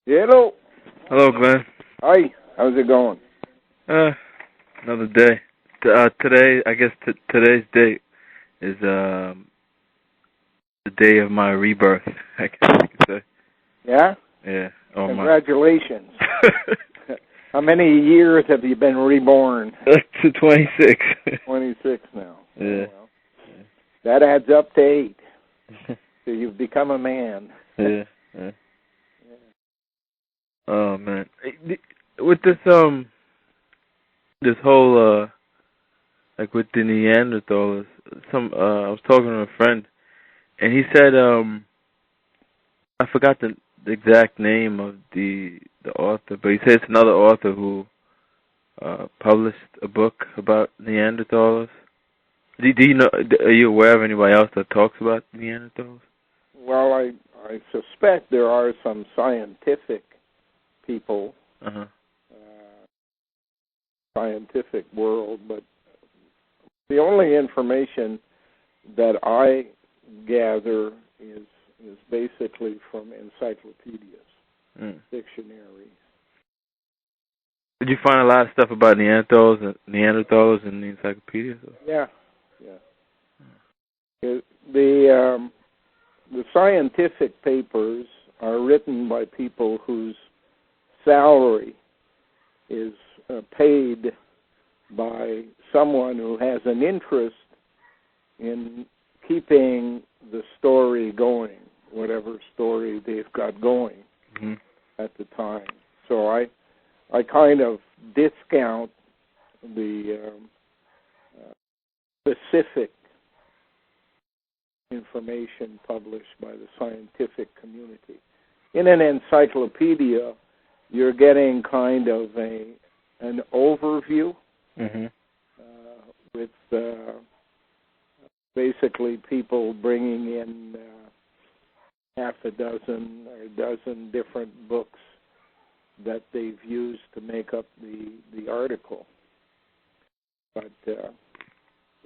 Hello. Hello, Glenn. Hi. How's it going? Another day. Today, I guess today's date is the day of my rebirth, I guess you could say. Yeah? Yeah. Congratulations. How many years have you been reborn? To 26. 26 now. Yeah. Oh, well. That adds up to 8. So you've become a man. Yeah. Oh man, with this this whole like with the Neanderthals, I was talking to a friend, and he said I forgot the exact name of the author, but he said it's another author who published a book about Neanderthals. Do you know? Are you aware of anybody else that talks about Neanderthals? Well, I suspect there are some scientific people, scientific world, but the only information that I gather is basically from encyclopedias, dictionaries. Did you find a lot of stuff about Neanderthals in the encyclopedias? Yeah. The scientific papers are written by people whose salary is paid by someone who has an interest in keeping the story going, whatever story they've got going at the time. So I kind of discount the specific information published by the scientific community. In an encyclopedia, you're getting kind of an overview with basically people bringing in half a dozen or a dozen different books that they've used to make up the article. But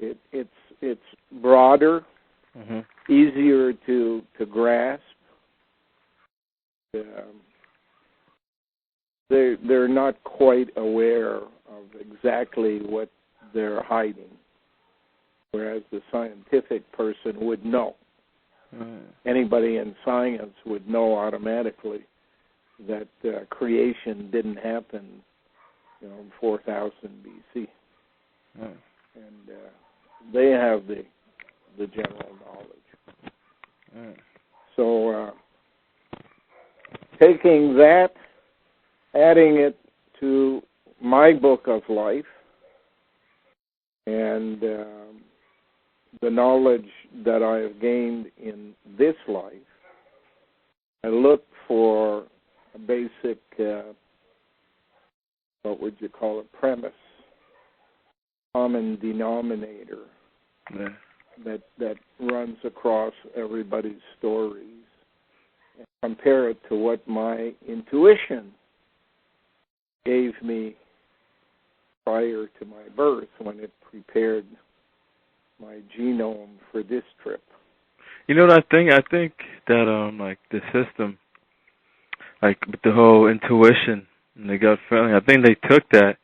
it's broader, easier to grasp. They're not quite aware of exactly what they're hiding, whereas the scientific person would know. Anybody in science would know automatically that creation didn't happen, 4000 BC, and they have the general knowledge. So taking that, adding it to my book of life, and the knowledge that I have gained in this life, I look for a basic, what would you call it, premise, common denominator that runs across everybody's stories, and compare it to what my intuition gave me prior to my birth when it prepared my genome for this trip. You know what I think? I think that like the system, like with the whole intuition and the gut feeling, I think they took that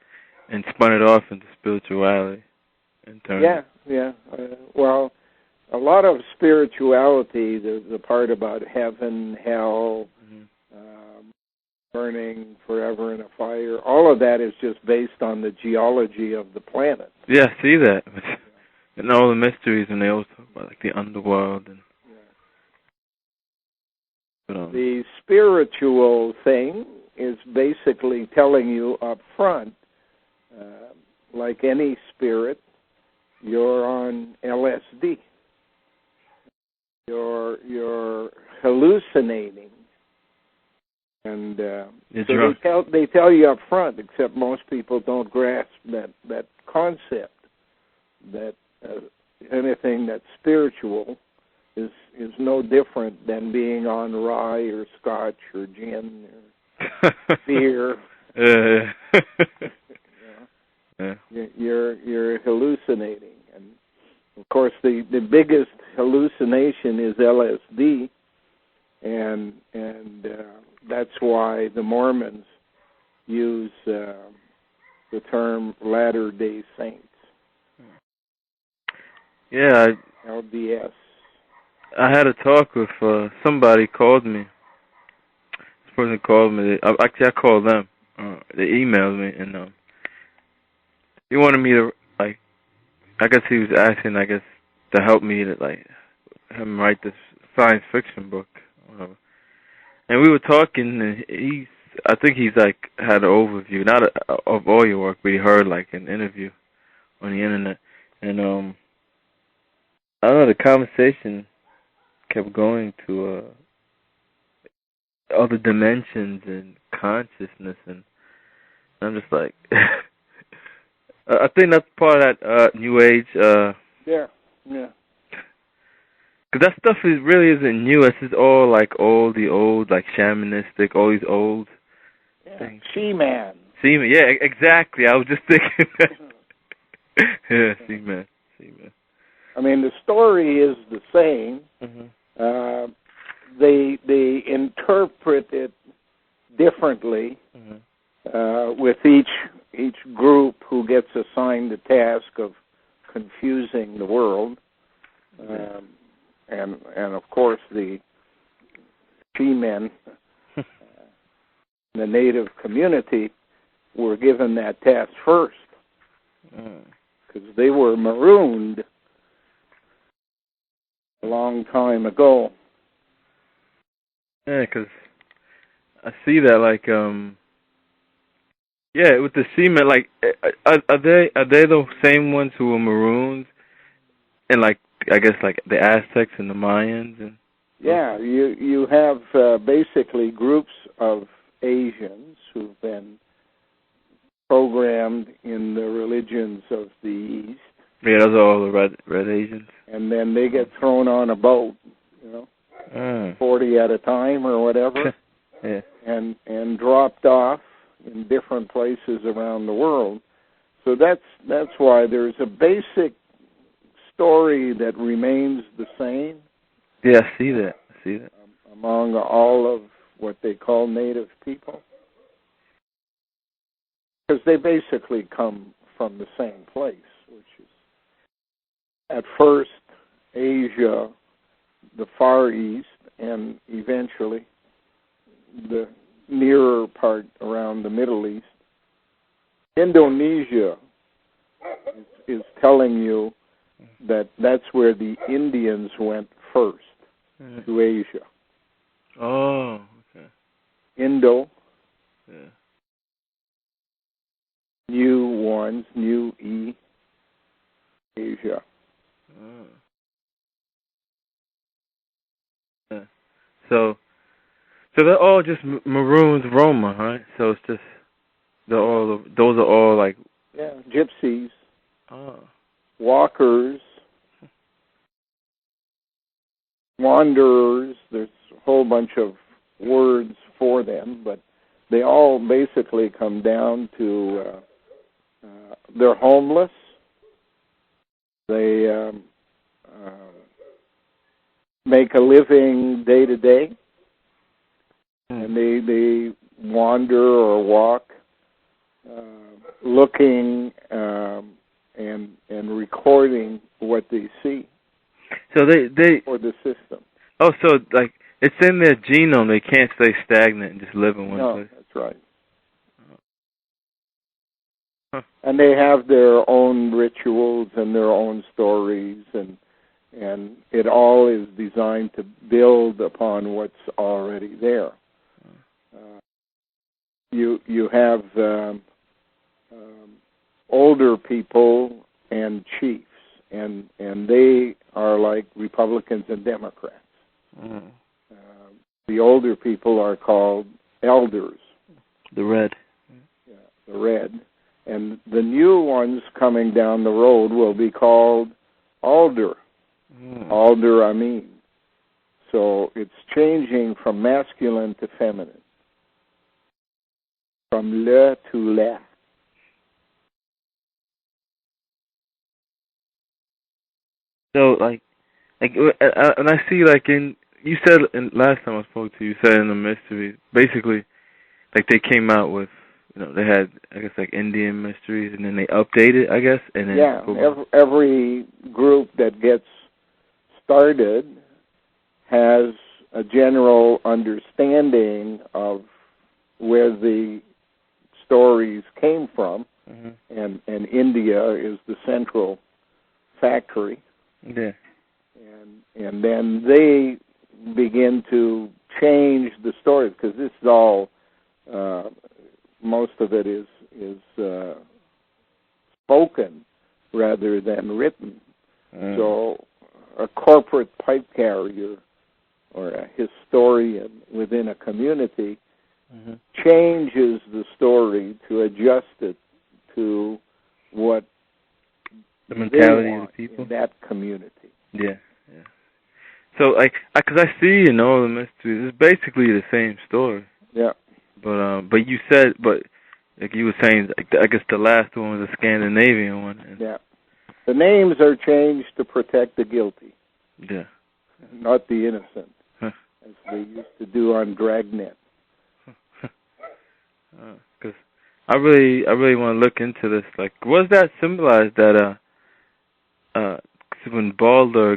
and spun it off into spirituality. Yeah. Well, a lot of spirituality, the part about heaven, hell, burning forever in a fire, all of that is just based on the geology of the planet. Yeah, I see that. And all the mysteries, and they always talk about like the underworld. And the spiritual thing is basically telling you up front, like any spirit, you're on LSD. You're hallucinating. And so they tell you up front, except most people don't grasp that concept, that anything that's spiritual is no different than being on rye or scotch or gin or beer. You're hallucinating, and of course the biggest hallucination is LSD, and that's why the Mormons use the term Latter-day Saints. Yeah, LDS. I had a talk with somebody called me. This person called me. Actually, I called them. They emailed me, and he wanted me to, like, I guess he was asking, I guess, to help me to, like, have him write this science fiction book, whatever. And we were talking, and I think he's, like, had an overview, not of all your work, but he heard, like, an interview on the internet. And, I don't know, the conversation kept going to other dimensions and consciousness, and I'm just like, I think that's part of that New Age. Yeah. Because that stuff really isn't new. It's just all like old, like shamanistic, all these old things. She-Man. She-Man, yeah, exactly. I was just thinking that. Yeah, She-Man. I mean, the story is the same. Mm-hmm. They interpret it differently with each group who gets assigned the task of confusing the world, and of course the She-Men, the native community, were given that task first because they were marooned a long time ago. Yeah, because I see that, like, yeah, with the She-Men, like, are they the same ones who were maroons, and, like, I guess, like, the Aztecs and the Mayans? And yeah, you have basically groups of Asians who've been programmed in the religions of the East. Yeah, those are all the red Asians. And then they get thrown on a boat, 40 at a time or whatever, yeah, and dropped off in different places around the world. So that's why there's a basic story that remains the same. Yeah, I see that. Among all of what they call native people. Because they basically come from the same place, which is at first Asia, the Far East, and eventually the nearer part around the Middle East. Indonesia is telling you that that's where the Indians went first, to Asia. Oh, okay. Indo. Yeah. New E, Asia. Oh. Yeah. So they're all just maroons, Roma, right? So it's just those are all like gypsies, oh, walkers, wanderers. There's a whole bunch of words for them, but they all basically come down to they're homeless. They make a living day to day, and they wander or walk, looking and recording what they see. So they for the system. Oh, so like it's in their genome. They can't stay stagnant and just live in one place. No, that's right. Huh. And they have their own rituals and their own stories, and it all is designed to build upon what's already there. You have older people and chiefs, and they are like Republicans and Democrats. The older people are called elders. The red. Yeah, the red. And the new ones coming down the road will be called alder. Alder, I mean. So it's changing from masculine to feminine. From le to la. So, like, and I see, like, in you said last time I spoke to you, you said in the mystery, basically, like they came out with, they had, I guess, like Indian mysteries, and then they updated, I guess, and then every group that gets started has a general understanding of where the stories came from, and India is the central factory. Yeah. And then they begin to change the stories, because this is all, most of it is spoken rather than written. So a corporate pipe carrier or a historian within a community changes the story to adjust it to what the mentality of the people in that community. Yeah. So, because I see, the mysteries, it's basically the same story. Yeah. But you said, like you were saying, I guess the last one was a Scandinavian one. Yeah. The names are changed to protect the guilty. Yeah. Not the innocent, as they used to do on Dragnet. Because I really want to look into this. Like, was that symbolized that when Baldur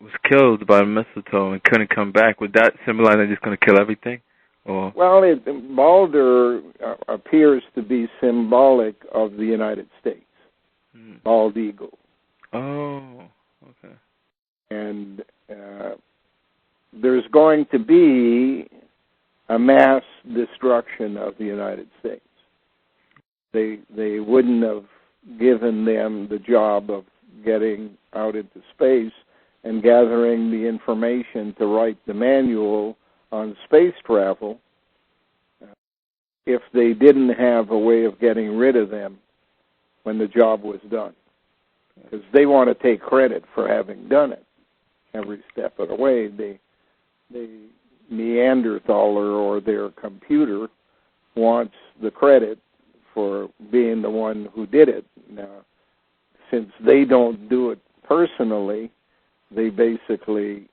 was killed by mistletoe and couldn't come back, would that symbolize they're just going to kill everything? Or well, Baldur appears to be symbolic of the United States. Bald eagle. Oh, okay. And there's going to be a mass destruction of the United States. They wouldn't have given them the job of getting out into space and gathering the information to write the manual on space travel if they didn't have a way of getting rid of them when the job was done. Because they want to take credit for having done it every step of the way. The Neanderthaler or their computer wants the credit for being the one who did it. Now, since they don't do it personally, they basically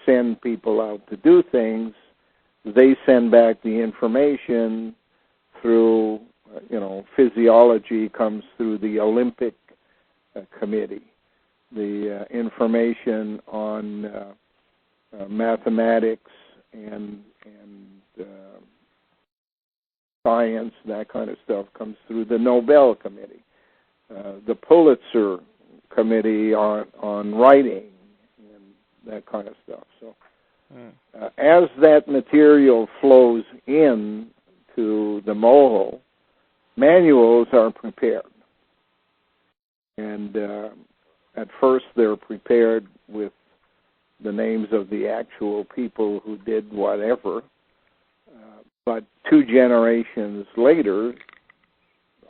send people out to do things. They send back the information through, physiology comes through the Olympic committee. The information on mathematics and science, that kind of stuff, comes through the Nobel Committee. The Pulitzer Committee on writing and that kind of stuff. So as that material flows in to the Mohel, manuals are prepared. And at first they're prepared with the names of the actual people who did whatever. But 2 generations later,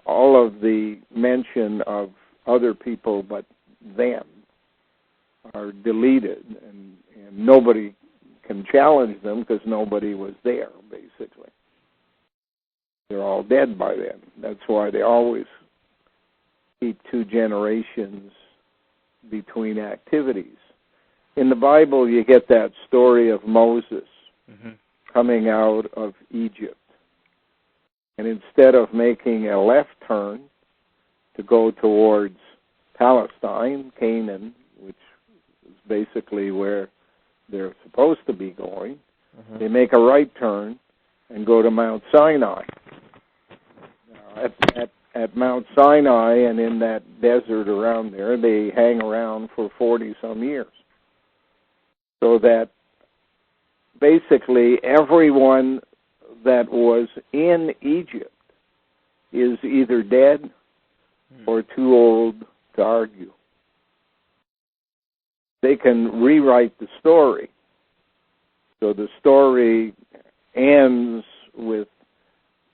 all of the mention of other people but them are deleted, and nobody can challenge them because nobody was there, basically. They're all dead by then. That's why they always keep 2 generations between activities. In the Bible, you get that story of Moses coming out of Egypt. And instead of making a left turn to go towards Palestine, Canaan, which is basically where they're supposed to be going, they make a right turn and go to Mount Sinai. Now, at Mount Sinai and in that desert around there, they hang around for 40-some years. So that basically everyone that was in Egypt is either dead or too old to argue. They can rewrite the story. So the story ends with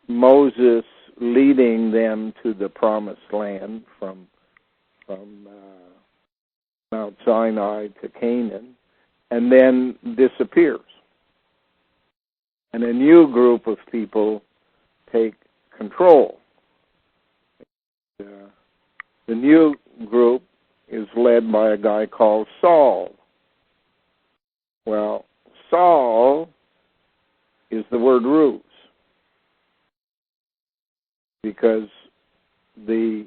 Moses leading them to the promised land from Mount Sinai to Canaan, and then disappears. And a new group of people take control. The new group is led by a guy called Saul. Well, all is the word ruse. Because the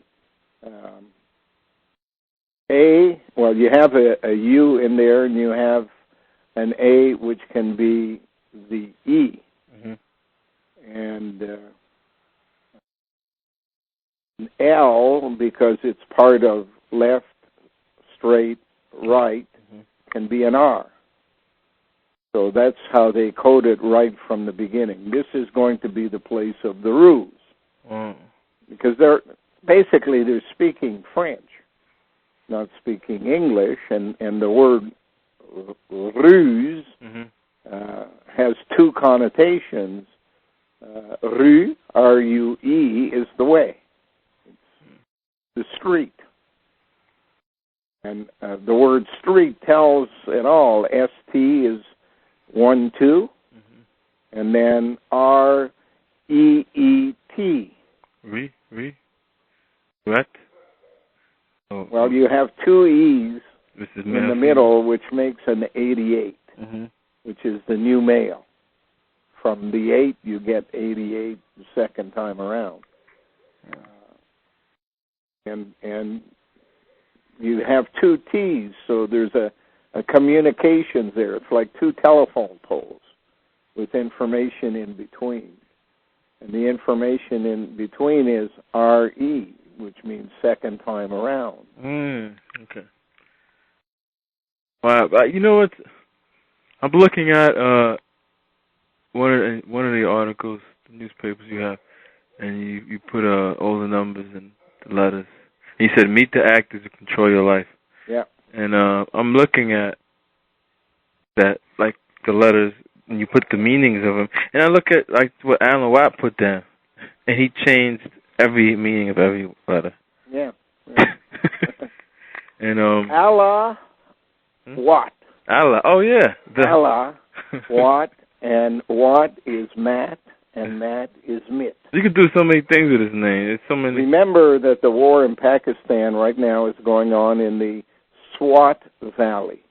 A, well, you have a U in there, and you have an A, which can be the E. And an L, because it's part of left, straight, right, can be an R. So that's how they code it right from the beginning. This is going to be the place of the ruse. Because they're speaking French, not speaking English, and the word ruse has two connotations. Rue, R-U-E, is the way. It's the street. And the word street tells it all. S-T is 1, 2, and then R-E-E-T. What? Oh, well, you have two E's in the middle, which makes an 88, which is the new male. From the 8, you get 88 the second time around. And you have two T's, so there's a communications there. It's like two telephone poles with information in between. And the information in between is R-E, which means second time around. Okay. Wow, you know what? I'm looking at one of the articles, the newspapers you have, and you put all the numbers and the letters. And you said, meet the actors who control your life. Yeah. And I'm looking at that, like the letters, and you put the meanings of them. And I look at like what Alan Watt put down, and he changed every meaning of every letter. Yeah. And Allah, Watt. Allah. Oh yeah. Allah, Watt, and Watt is Matt, and Matt is Mitt. You could do so many things with his name. It's so many. Remember that the war in Pakistan right now is going on in the Swat Valley.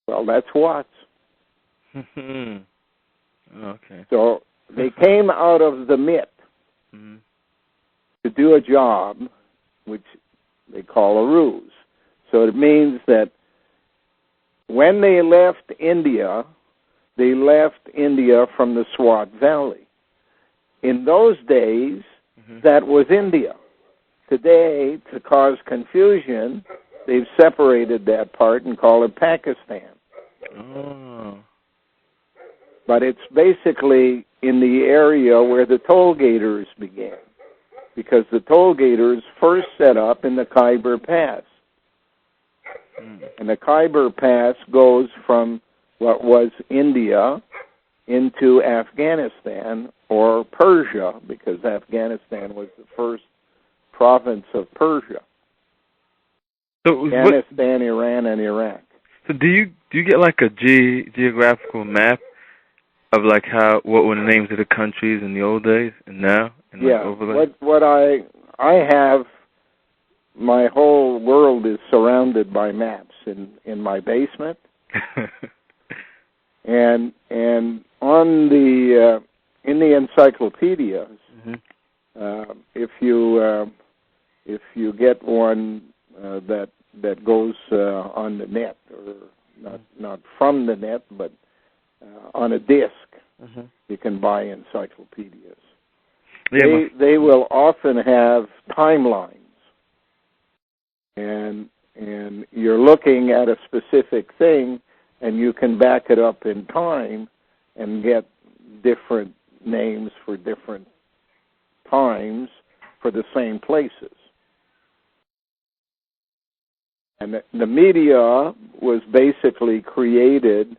Well, that's Watts. Okay. So they came out of the Mitt to do a job, which they call a ruse. So it means that when they left India, they left India from the Swat Valley. In those days, that was India. Today, to cause confusion, they've separated that part and call it Pakistan. Oh. But it's basically in the area where the toll gators began, because the toll gators first set up in the Khyber Pass. And the Khyber Pass goes from what was India into Afghanistan, or Persia, because Afghanistan was the first province of Persia. So Afghanistan, Iran, and Iraq. So do you get like a geographical map of like what were the names of the countries in the old days and now? And yeah. Like what I have, my whole world is surrounded by maps in my basement. and on the in the encyclopedias, if you get one that goes on the net, or not from the net, but on a disc, you can buy encyclopedias. Yeah, they will often have timelines, and you're looking at a specific thing, and you can back it up in time and get different names for different times for the same places. And the media was basically created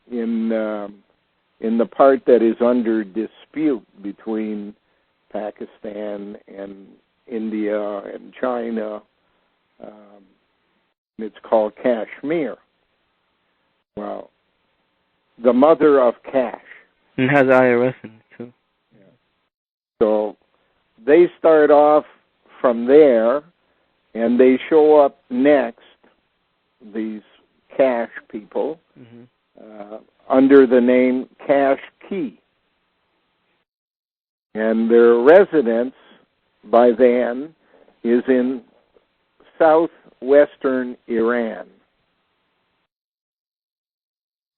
in the part that is under dispute between Pakistan and India and China. It's called Kashmir. Well, the mother of cash. And has IRS in it too. Yeah. So they start off from there, and they show up next, these cash people, under the name Cash Key. And their residence by then is in southwestern Iran.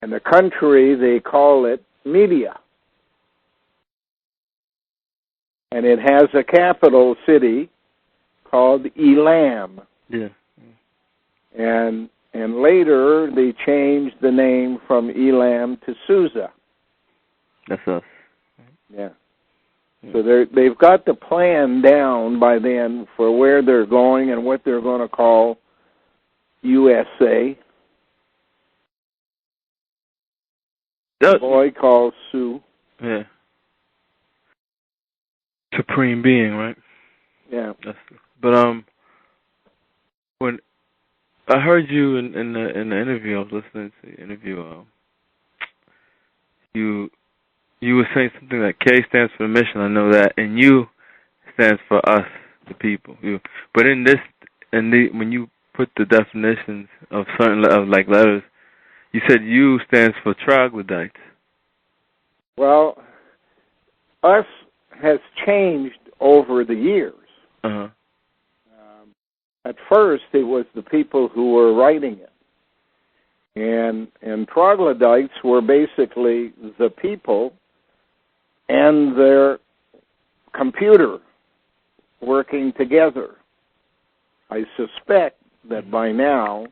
And the country, they call it Media. And it has a capital city called Elam. Yeah. And later they changed the name from Elam to Susa. That's us. Yeah. So they've got the plan down by then for where they're going and what they're going to call USA. The boy calls Sue. Yeah. Supreme being, right? Yeah. But when I heard you in the interview, I was listening to the interview. You were saying something like K stands for mission. I know that, and U stands for us, the people. But when you put the definitions of certain letters, you said U stands for troglodytes. Well, us has changed over the years. Uh-huh. At first, it was the people who were writing it. And troglodytes were basically the people and their computer working together. I suspect that by now,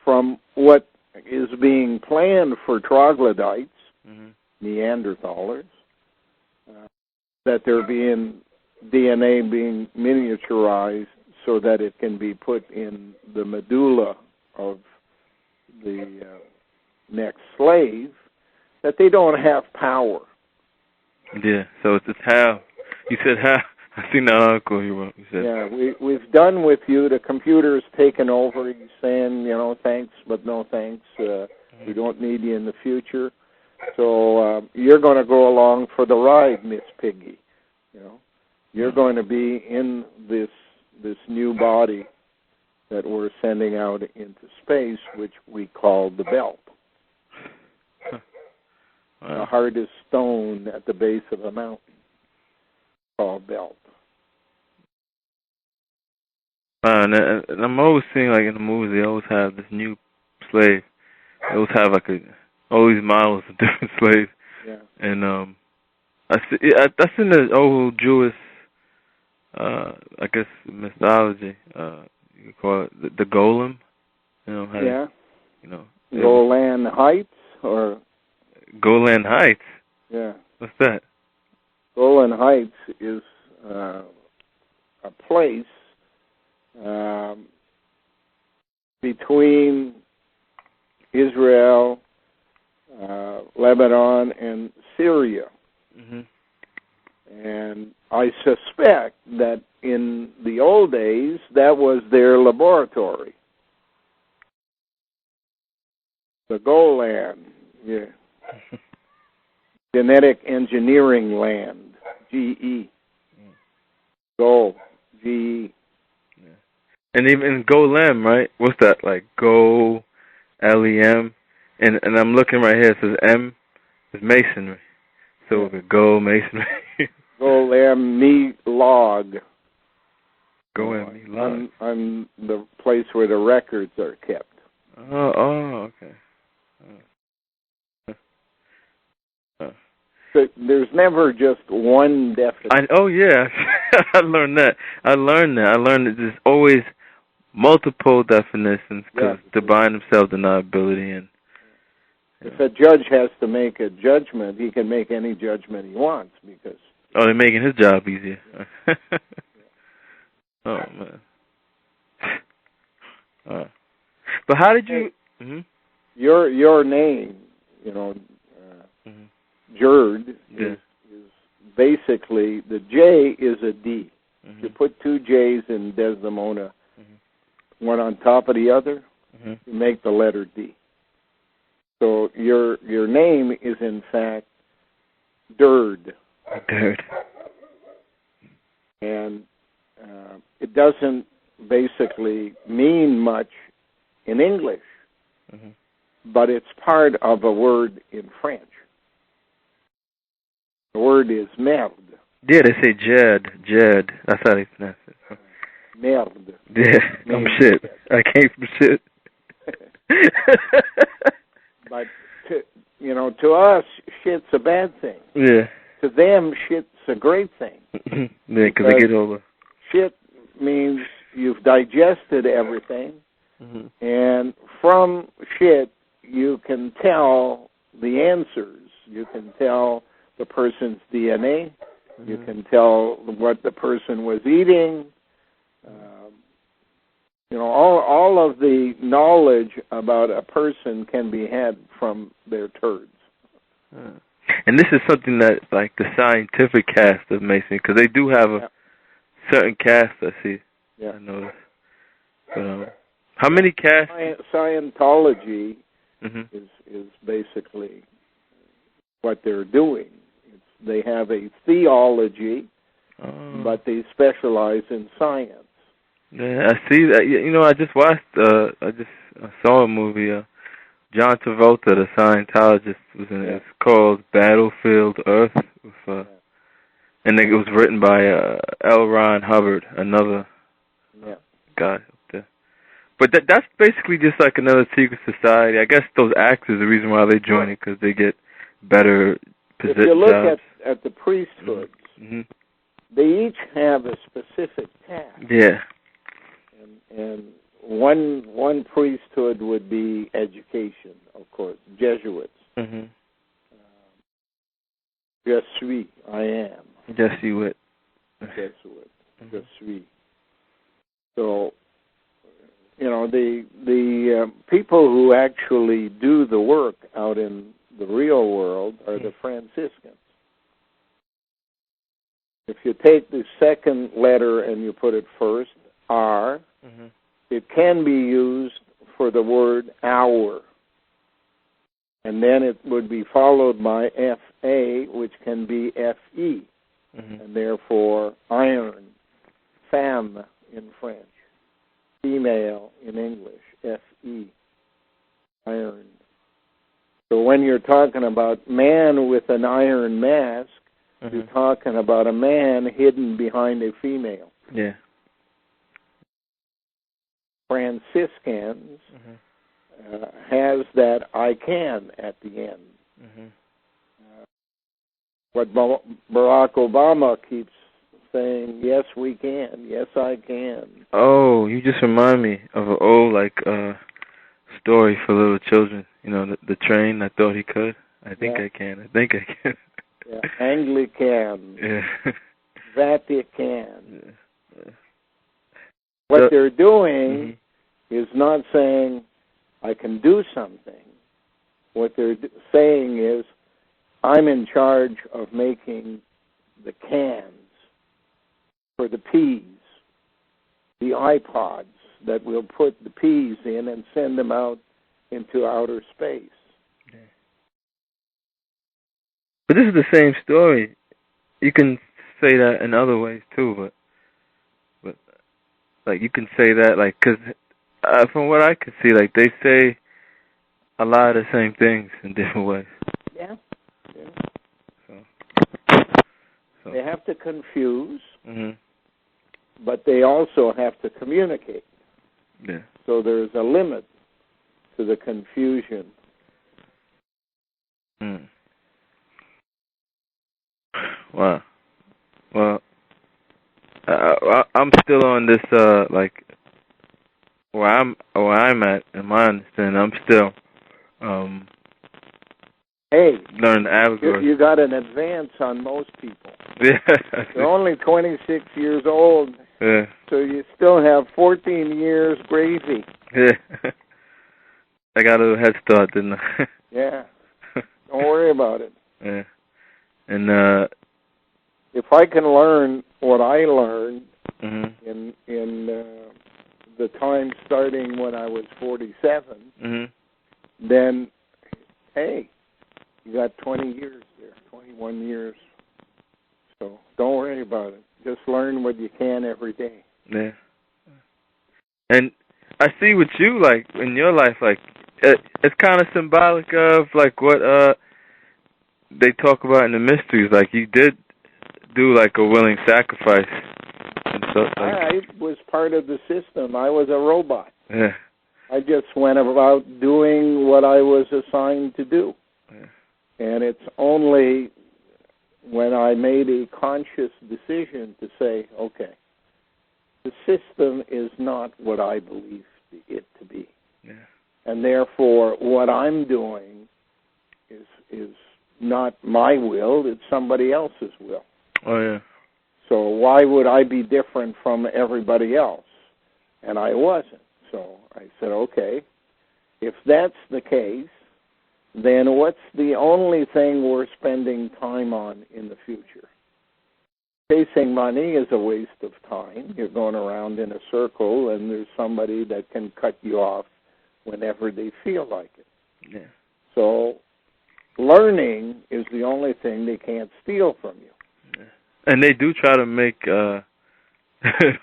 from what is being planned for troglodytes, Neanderthals, that they're being DNA being miniaturized so that it can be put in the medulla of the next slave, that they don't have power. Yeah, so it's how. You said how. I seen the article you said. Yeah, we've done with you. The computer's taken over. He's saying, thanks, but no thanks. We don't need you in the future. So you're going to go along for the ride, Miss Piggy. You're going to be in this new body that we're sending out into space, which we call the belt. Wow. The hardest stone at the base of a mountain, called belt. And I'm always seeing, like in the movies, they always have this new slave. They always have all these models of different slaves. Yeah. And that's in the old Jewish, I guess, mythology. You could call it the golem. Yeah. Golan Golan Heights, or Golan Heights. Yeah. What's that? Golan Heights is a place between Israel, Lebanon, and Syria. And I suspect that in the old days, that was their laboratory. The Golan, yeah. Genetic Engineering Land, GE. Go, GE. Yeah. And even Golem, right? What's that, like Go, L-E-M? And I'm looking right here, it says M is masonry. So we could go masonry. Golem Me Log. Golem Me Log. On the place where the records are kept. Oh, okay. So there's never just one definition. Yeah, I learned that. I learned that there's always multiple definitions to bind himself deniability and. If a judge has to make a judgment, he can make any judgment he wants because. Oh, they're making his job easier. Oh man. But how did you? Your name, Jerd is basically the J is a D. If you put two J's in Desdemona, one on top of the other, you make the letter D. So your name is in fact Derd. Derd. And it doesn't basically mean much in English. but it's part of a word in French. The word is merde. Yeah, they say Jed. That's how they pronounce it. Merde. Yeah, I'm shit. I came from shit. But, to us, shit's a bad thing. Yeah. To them, shit's a great thing. Yeah, because they get over. Shit means you've digested everything, and from shit, you can tell the answers. You can tell the person's DNA. You can tell what the person was eating. All of the knowledge about a person can be had from their turds. And this is something that, like, the scientific cast of Mason, because they do have a certain cast, I see. Yeah. I noticed. But, how many casts? Scientology is basically what they're doing. They have a theology, but they specialize in science. Yeah, I see that. I just watched, I saw a movie, John Travolta, the Scientologist, was in it. It's called Battlefield Earth, and it was written by L. Ron Hubbard, another guy up there. But that's basically just like another secret society. I guess those actors are the reason why they join it, because they get better positions. If you look at the priesthoods, they each have a specific task. Yeah. And one priesthood would be education, of course, Jesuits. Je suis, I am. Jesuit. Jesuit. Je suis. So, the people who actually do the work out in the real world are the Franciscans. If you take the second letter and you put it first, R, it can be used for the word hour. And then it would be followed by F-A, which can be F-E. And therefore, iron, femme in French, female in English, F-E, iron. So when you're talking about man with an iron mask, you're talking about a man hidden behind a female. Yeah. Franciscans has that I can at the end. What Barack Obama keeps saying, yes, we can, yes, I can. Oh, you just remind me of an old, story for little children. The train, I thought he could. I think I can. Yeah, Anglican. Yeah. Vatican. Yeah. What they're doing is not saying, I can do something. What they're saying is, I'm in charge of making the cans for the peas, the iPods that will put the peas in and send them out into outer space. Yeah. But this is the same story. You can say that in other ways too, but you can say that, because from what I can see, they say a lot of the same things in different ways. Yeah. So they have to confuse, but they also have to communicate. Yeah. So there's a limit to the confusion. Wow. Well, I'm still on this, where I'm at, in my understanding, I'm still, learning the allegory. You got an advance on most people. Yeah. You're only 26 years old, so you still have 14 years gravy. Yeah. I got a little head start, didn't I? Yeah. Don't worry about it. Yeah. And, if I can learn what I learned in the time starting when I was 47, then, hey, you got 20 years there, 21 years. So don't worry about it. Just learn what you can every day. Yeah. And I see with you, in your life, it's kind of symbolic of like what they talk about in the mysteries. Like you did do like a willing sacrifice. And so, like, I was part of the system. I was a robot. Yeah. I just went about doing what I was assigned to do. Yeah. And it's only when I made a conscious decision to say, okay, the system is not what I believe it to be. Yeah. And therefore, what I'm doing is not my will, it's somebody else's will. Oh, yeah. So why would I be different from everybody else? And I wasn't. So I said, okay, if that's the case, then what's the only thing we're spending time on in the future? Chasing money is a waste of time. You're going around in a circle, and there's somebody that can cut you off whenever they feel like it. Yeah. So learning is the only thing they can't steal from you. Yeah. And they do try to make it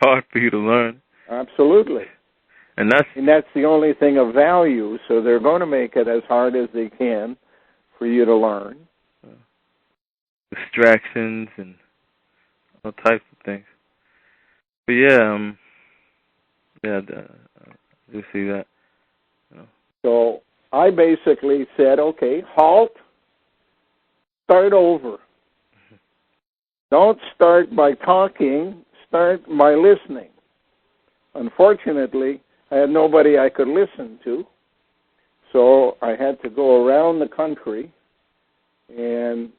hard for you to learn. Absolutely. And that's the only thing of value, so they're going to make it as hard as they can for you to learn. Distractions and all types of things. But yeah, I do see that. So I basically said, okay, halt, start over. Don't start by talking, start by listening. Unfortunately, I had nobody I could listen to, so I had to go around the country and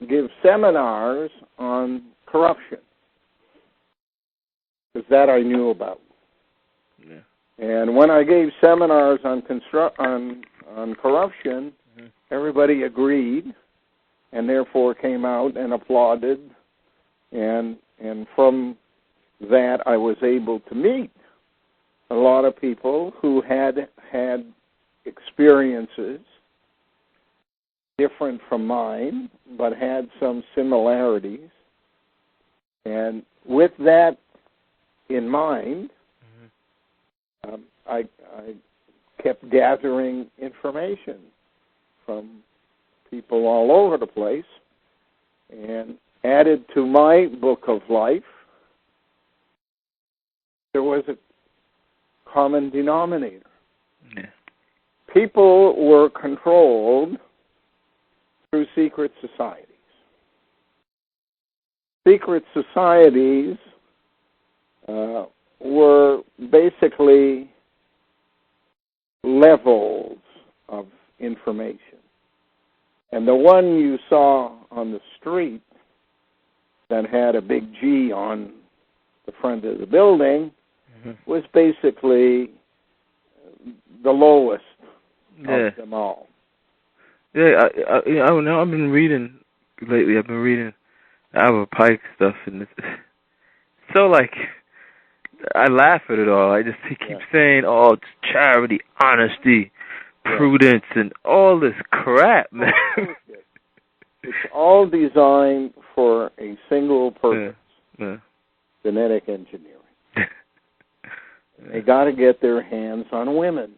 give seminars on corruption, because that I knew about. Yeah. And when I gave seminars on corruption, everybody agreed, and therefore came out and applauded, and from that I was able to meet a lot of people who had experiences different from mine, but had some similarities. And with that in mind, I kept gathering information from people all over the place, and added to my book of life, there was a common denominator. Yeah. People were controlled through secret societies. Secret societies were basically levels of information. And the one you saw on the street that had a big G on the front of the building was basically the lowest of them all. Yeah, I've been reading lately. I've been reading Albert Pike stuff, and it's so like I laugh at it all. He keeps saying, "Oh, it's charity, honesty, prudence, and all this crap, man." It's all designed for a single purpose: genetic engineering. They got to get their hands on women,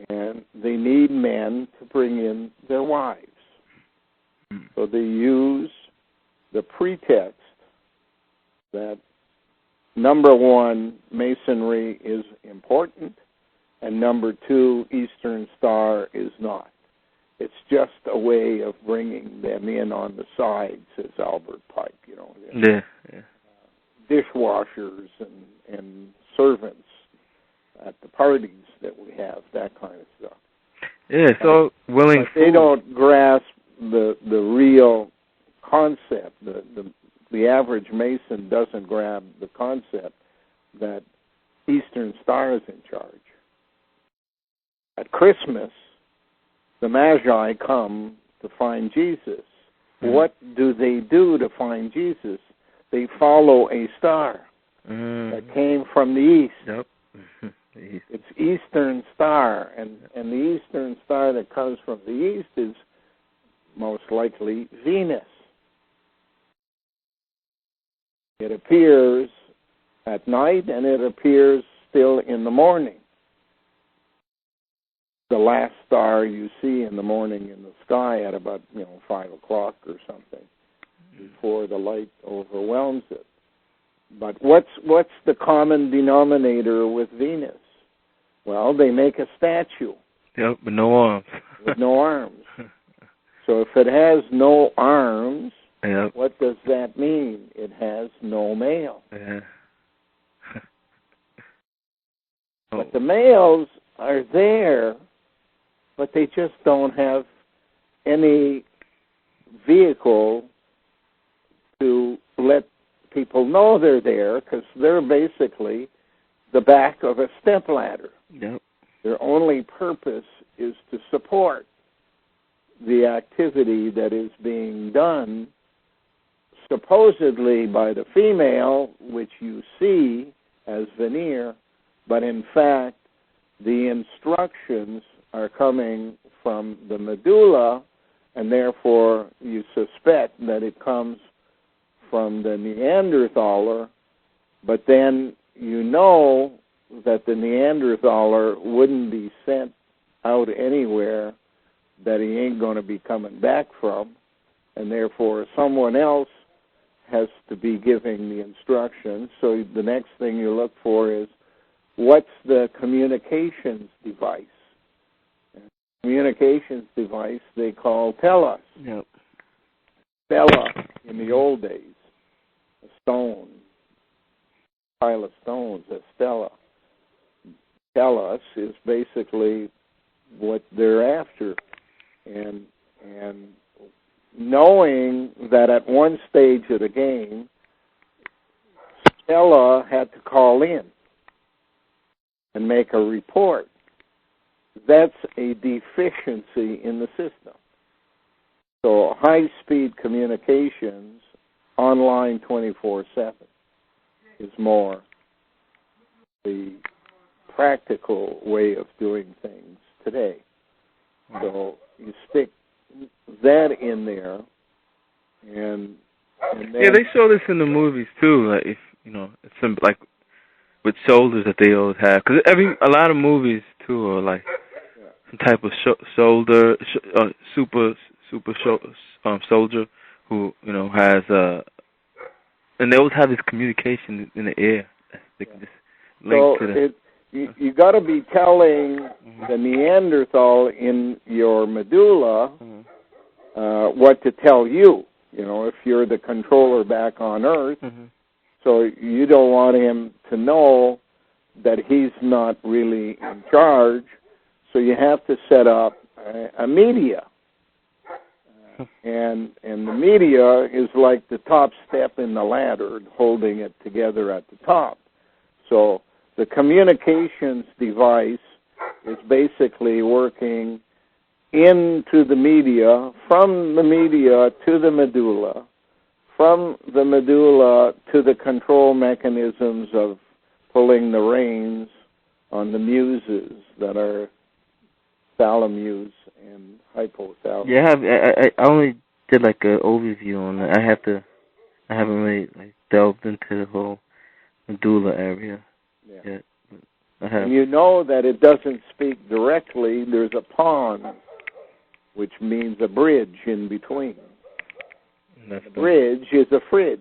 and they need men to bring in their wives. So they use the pretext that, number one, Masonry is important, and number two, Eastern Star is not. It's just a way of bringing them in on the side, says Albert Pike. Dishwashers and servants at the parties that we have, that kind of stuff. Yeah, so willing. But they don't grasp the real concept. The average Mason doesn't grab the concept that Eastern Star is in charge. At Christmas, the Magi come to find Jesus. What do they do to find Jesus? They follow a star that came from the east. Yep. It's Eastern Star, and the Eastern Star that comes from the east is most likely Venus. It appears at night, and it appears still in the morning. the last star you see in the morning in the sky at about 5 o'clock or something, before the light overwhelms it. But what's the common denominator with Venus? Well, they make a statue. Yep, with no arms. With no arms. So if it has no arms, yep. What does that mean? It has no male. Yeah. But the males are there, but they just don't have any vehicle to let people know they're there, because they're basically the back of a stepladder. Yep. Their only purpose is to support the activity that is being done supposedly by the female, which you see as veneer, but in fact the instructions are coming from the medulla, and therefore you suspect that it comes from the Neanderthaler, but then you know that the Neanderthaler wouldn't be sent out anywhere that he ain't going to be coming back from, and therefore someone else has to be giving the instructions. So the next thing you look for is, what's the communications device? And communications device they call tellus. Yep. Stella in the old days, a stone, pile of stones, a stela. Tellus is basically what they're after. And knowing that at one stage of the game, Stella had to call in and make a report. That's a deficiency in the system. So high-speed communications, online 24/7, is more the practical way of doing things today. So you stick that in there, and then, yeah, they show this in the movies too. Like, if it's some, like with shoulders that they always have, because a lot of movies too are like some type of shoulder, super soldier who has and they always have this communication in the air. They can just link to the. You got to be telling the Neanderthal in your medulla what to tell you. If you're the controller back on Earth, so you don't want him to know that he's not really in charge. So you have to set up a media, and the media is like the top step in the ladder, holding it together at the top. So the communications device is basically working into the media, from the media to the medulla, from the medulla to the control mechanisms of pulling the reins on the muses that are thalamus and hypothalamus. Yeah, I only did like an overview on that. I haven't really delved into the whole medulla area. Yeah. And you know that it doesn't speak directly. There's a pond, which means a bridge in between. A bridge is a fridge.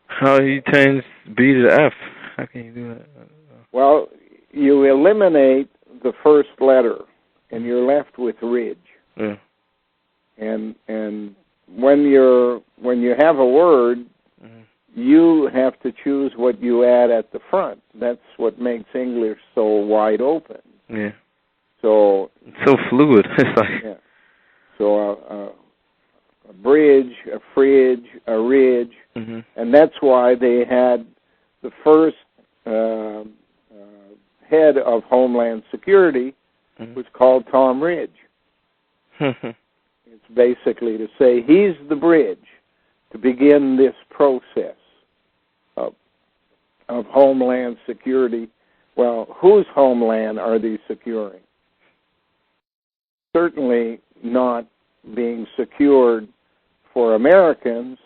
How do you change B to F? How can you do that? Well, you eliminate the first letter, and you're left with ridge. Yeah. And when you have a word, you have to choose what you add at the front. That's what makes English so wide open. Yeah. So it's so fluid. It's like So a bridge, a fridge, a ridge, and that's why they had the first head of Homeland Security was called Tom Ridge. It's basically to say he's the bridge to begin this process of Homeland Security. Well, whose homeland are they securing? Certainly not being secured for Americans,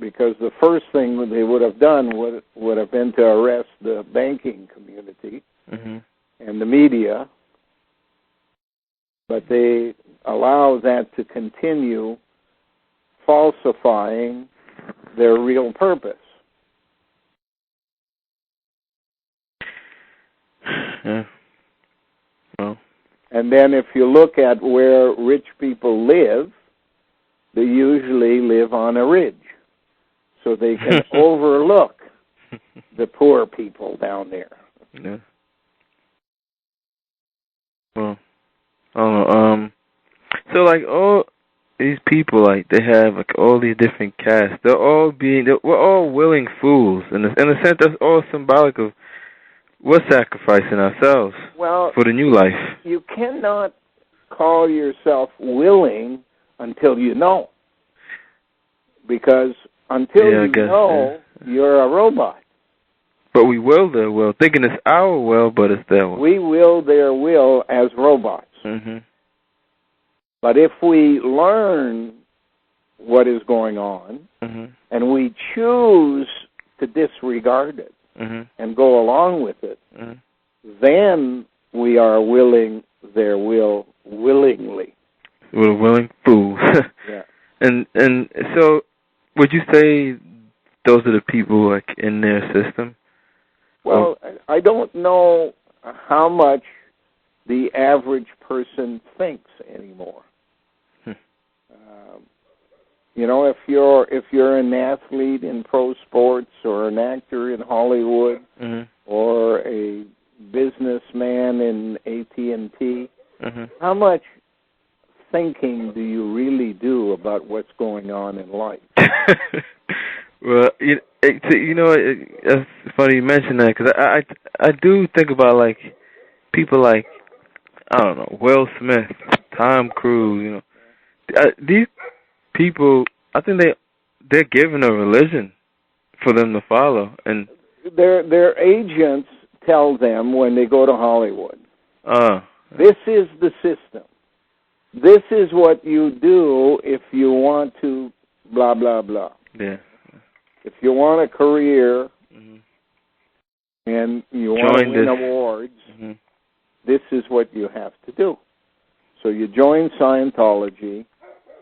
because the first thing they would have done would have been to arrest the banking community, and and the media, but they allow that to continue, falsifying their real purpose. Yeah. Well. And then if you look at where rich people live, they usually live on a ridge, so they can overlook the poor people down there. Yeah. Well, I don't know. So like all these people, like they have like all these different castes. We're all willing fools. In a sense, that's all symbolic of we're sacrificing ourselves for the new life. You cannot call yourself willing until you know. Because until you're a robot. But we will their will, thinking it's our will, but it's their will. We will their will as robots. Mm-hmm. But if we learn what is going on, mm-hmm. and we choose to disregard it, mm-hmm. and go along with it, mm-hmm. then we are willing their will willingly. We're willing fools. Yeah. And so, would you say those are the people like in their system? Well, I don't know how much the average person thinks anymore. You know, if you're an athlete in pro sports or an actor in Hollywood mm-hmm. or a businessman in AT&T, mm-hmm. how much thinking do you really do about what's going on in life? Well, it's funny you mention that, because I do think about like people like, I don't know, Will Smith, Tom Cruise. You know, these people, I think they're given a religion for them to follow, and their agents tell them when they go to Hollywood, this is the system. This is what you do if you want to blah, blah, blah. Yeah. If you want a career mm-hmm. and you want to win awards, mm-hmm. this is what you have to do. So you join Scientology.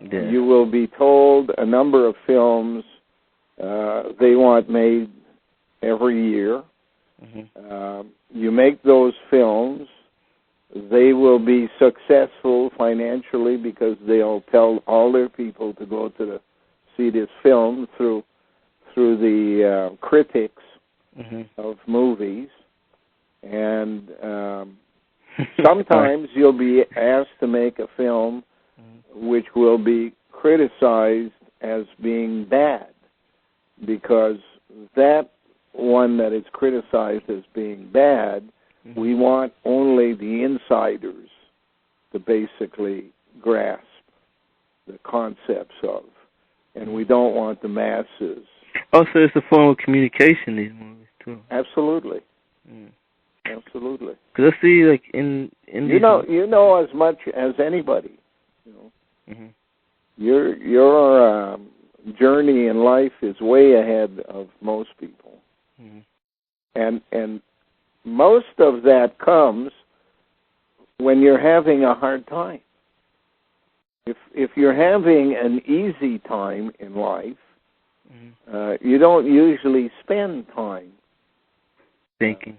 Yeah. You will be told a number of films they want made every year. Mm-hmm. You make those films. They will be successful financially because they'll tell all their people to go to see this film through the critics mm-hmm. of movies. And sometimes you'll be asked to make a film which will be criticized as being bad, because that one that is criticized as being bad, mm-hmm. we want only the insiders to basically grasp the concepts of, and we don't want the masses. Also, it's a form of communication, these movies, too. Absolutely. Mm. Absolutely. Because I see, like, in you know as much as anybody. You know, mm-hmm. Your journey in life is way ahead of most people, mm-hmm. and most of that comes when you're having a hard time. If you're having an easy time in life, mm-hmm. You don't usually spend time thinking.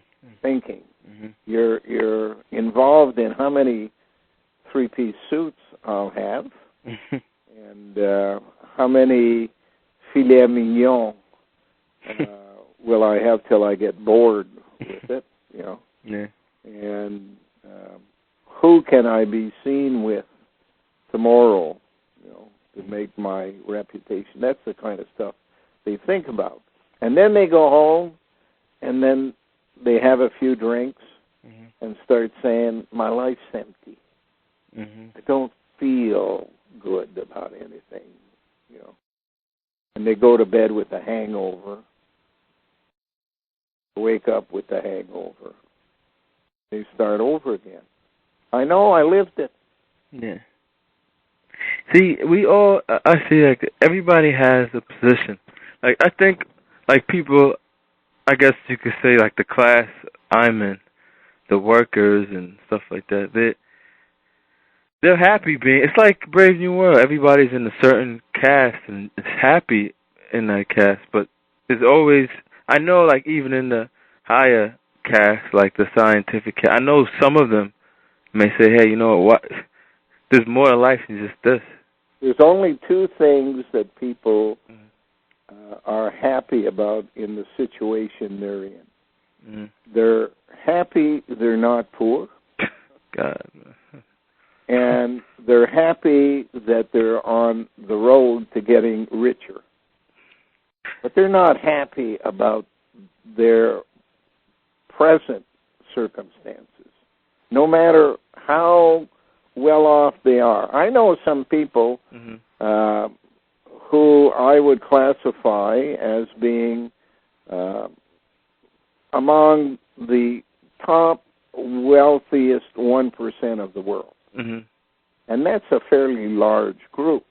Mm-hmm. You're involved in how many three-piece suits I'll have, and how many filet mignon will I have till I get bored with it, you know? Yeah. And who can I be seen with tomorrow, you know, to make my reputation? That's the kind of stuff they think about. And then they go home, and then they have a few drinks, mm-hmm. and start saying, my life's empty. Mm-hmm. I don't feel good about anything, you know. And they go to bed with a hangover, wake up with the hangover. They start over again. I know, I lived it. Yeah. See, I see, like, everybody has a position. Like, I think, like, people, I guess you could say, like, the class I'm in, the workers and stuff like that. They're happy being. It's like Brave New World. Everybody's in a certain caste and is happy in that caste, but there's always. I know, like even in the higher caste, like the scientific caste, I know some of them may say, "Hey, you know what? There's more to life than just this." There's only two things that people are happy about in the situation they're in. Mm-hmm. They're happy they're not poor. God. And they're happy that they're on the road to getting richer. But they're not happy about their present circumstances, no matter how well off they are. I know some people who I would classify as being among the top wealthiest 1% of the world. Mm-hmm. And that's a fairly large group.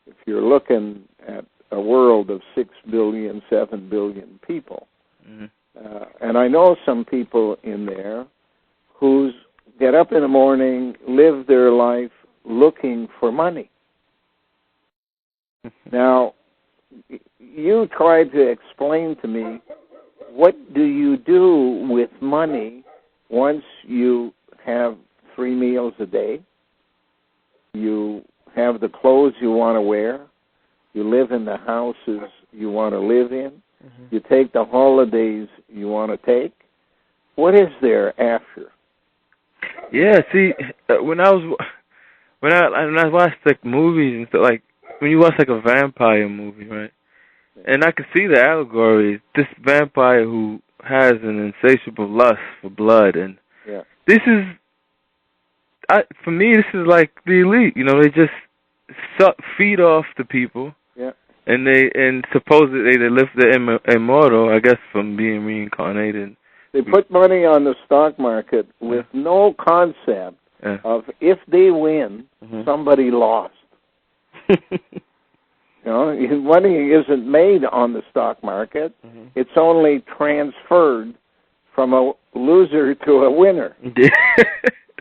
If you're looking at a world of 6 billion, 7 billion people. And I know some people in there who get up in the morning, live their life looking for money. Now, you tried to explain to me, what do you do with money once you have 3 meals a day? You have the clothes you want to wear. You live in the houses you want to live in. You take the holidays you want to take. What is there after? Yeah, see, when I watched like movies and stuff, like when you watch like a vampire movie, right? And I could see the allegory. This vampire who has an insatiable lust for blood, and this is, for me, this is like the elite. You know, they just feed off the people. And supposedly they live the immortal, I guess, from being reincarnated. They put money on the stock market with no concept of if they win, somebody lost. You know, money isn't made on the stock market. It's only transferred from a loser to a winner,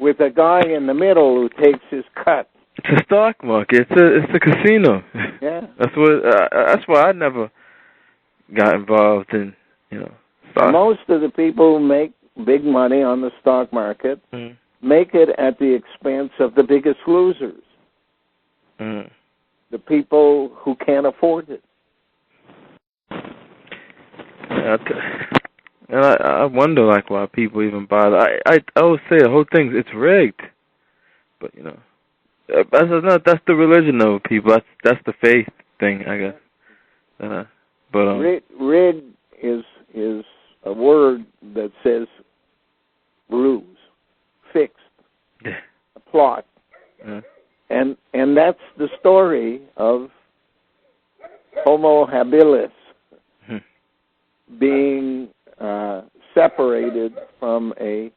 with a guy in the middle who takes his cut. It's a stock market. It's a casino. Yeah, that's why I never got involved in stock. Most of the people who make big money on the stock market make it at the expense of the biggest losers, the people who can't afford it. And I wonder like why people even bother. I always say the whole thing, it's rigged, but that's the religion of people. That's the faith thing, I guess. Rig is a word that says ruse, fixed, a plot, and that's the story of Homo habilis being separated from an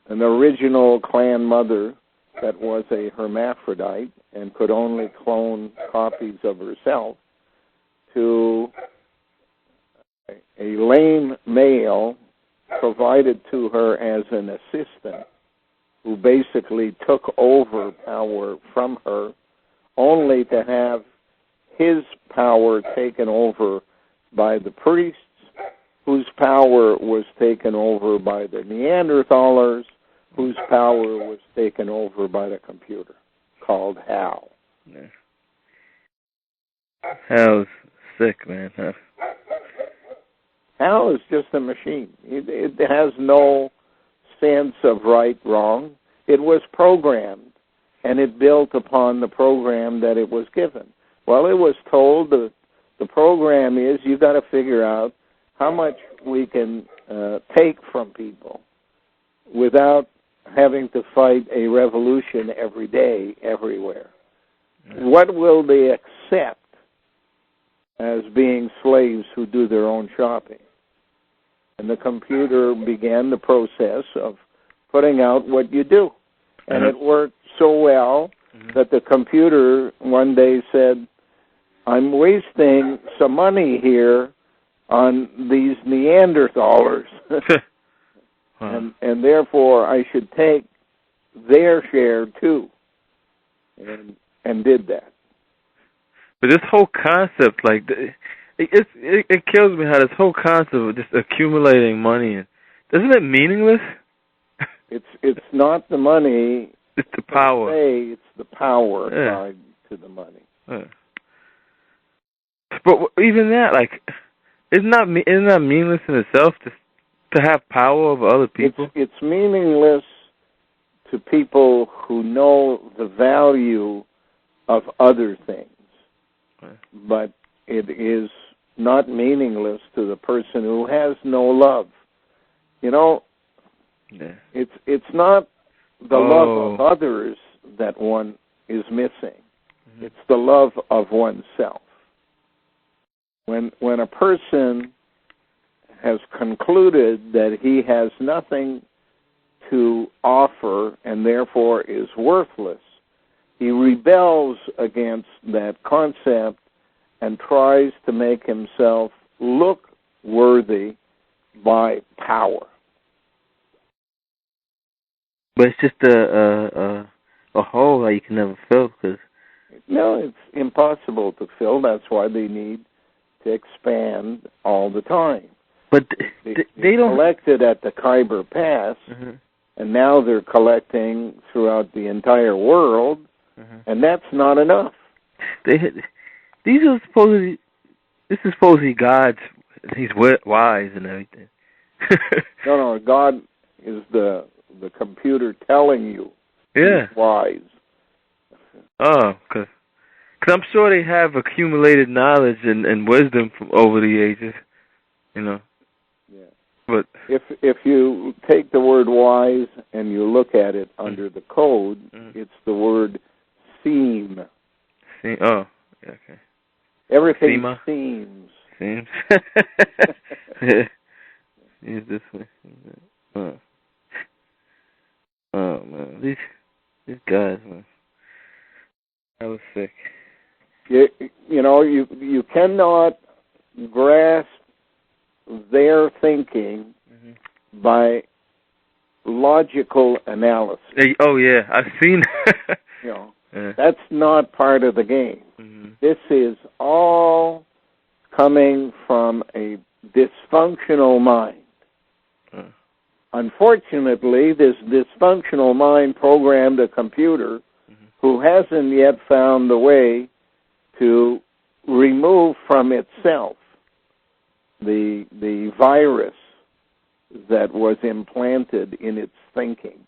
original clan mother that was a hermaphrodite and could only clone copies of herself, to a lame male provided to her as an assistant, who basically took over power from her, only to have his power taken over by the priests, whose power was taken over by the Neanderthalers, whose power was taken over by the computer, called HAL. HAL's sick, man. HAL is just a machine. It has no sense of right, wrong. It was programmed, and it built upon the program that it was given. Well, it was told the program is you got to figure out how much we can take from people without having to fight a revolution every day, everywhere. What will they accept as being slaves who do their own shopping? And the computer began the process of putting out what you do. And it worked so well that the computer one day said, I'm wasting some money here on these Neanderthalers. and therefore I should take their share too, and did that. But this whole concept, like, it kills me how this whole concept of just accumulating money, isn't it meaningless? It's not the money. It's the power. It's the power tied to the money. But even that, like, isn't that meaningless in itself, just to have power over other people? It's meaningless to people who know the value of other things, but it is not meaningless to the person who has no love. You know, it's not the love of others that one is missing. It's the love of oneself. When a person has concluded that he has nothing to offer and therefore is worthless, he rebels against that concept and tries to make himself look worthy by power. But it's just a hole that you can never fill. No, it's impossible to fill. That's why they need to expand all the time. But they don't collected at the Khyber Pass, and now they're collecting throughout the entire world, and that's not enough. These are supposedly. This is supposedly God's. He's wise and everything. No, God is the computer telling you. He's wise. Oh, because I'm sure they have accumulated knowledge and wisdom from over the ages, you know. Yeah. But if you take the word wise and you look at it under the code, it's the word seem. Oh, yeah, okay. Everything seems. Seems. Use this way. Oh man, these guys, man. I was sick. You know, you cannot grasp their thinking by logical analysis. Oh yeah, I've seen. You know, that's not part of the game. This is all coming from a dysfunctional mind. Unfortunately, this dysfunctional mind programmed a computer who hasn't yet found the way to remove from itself the virus that was implanted in its thinking.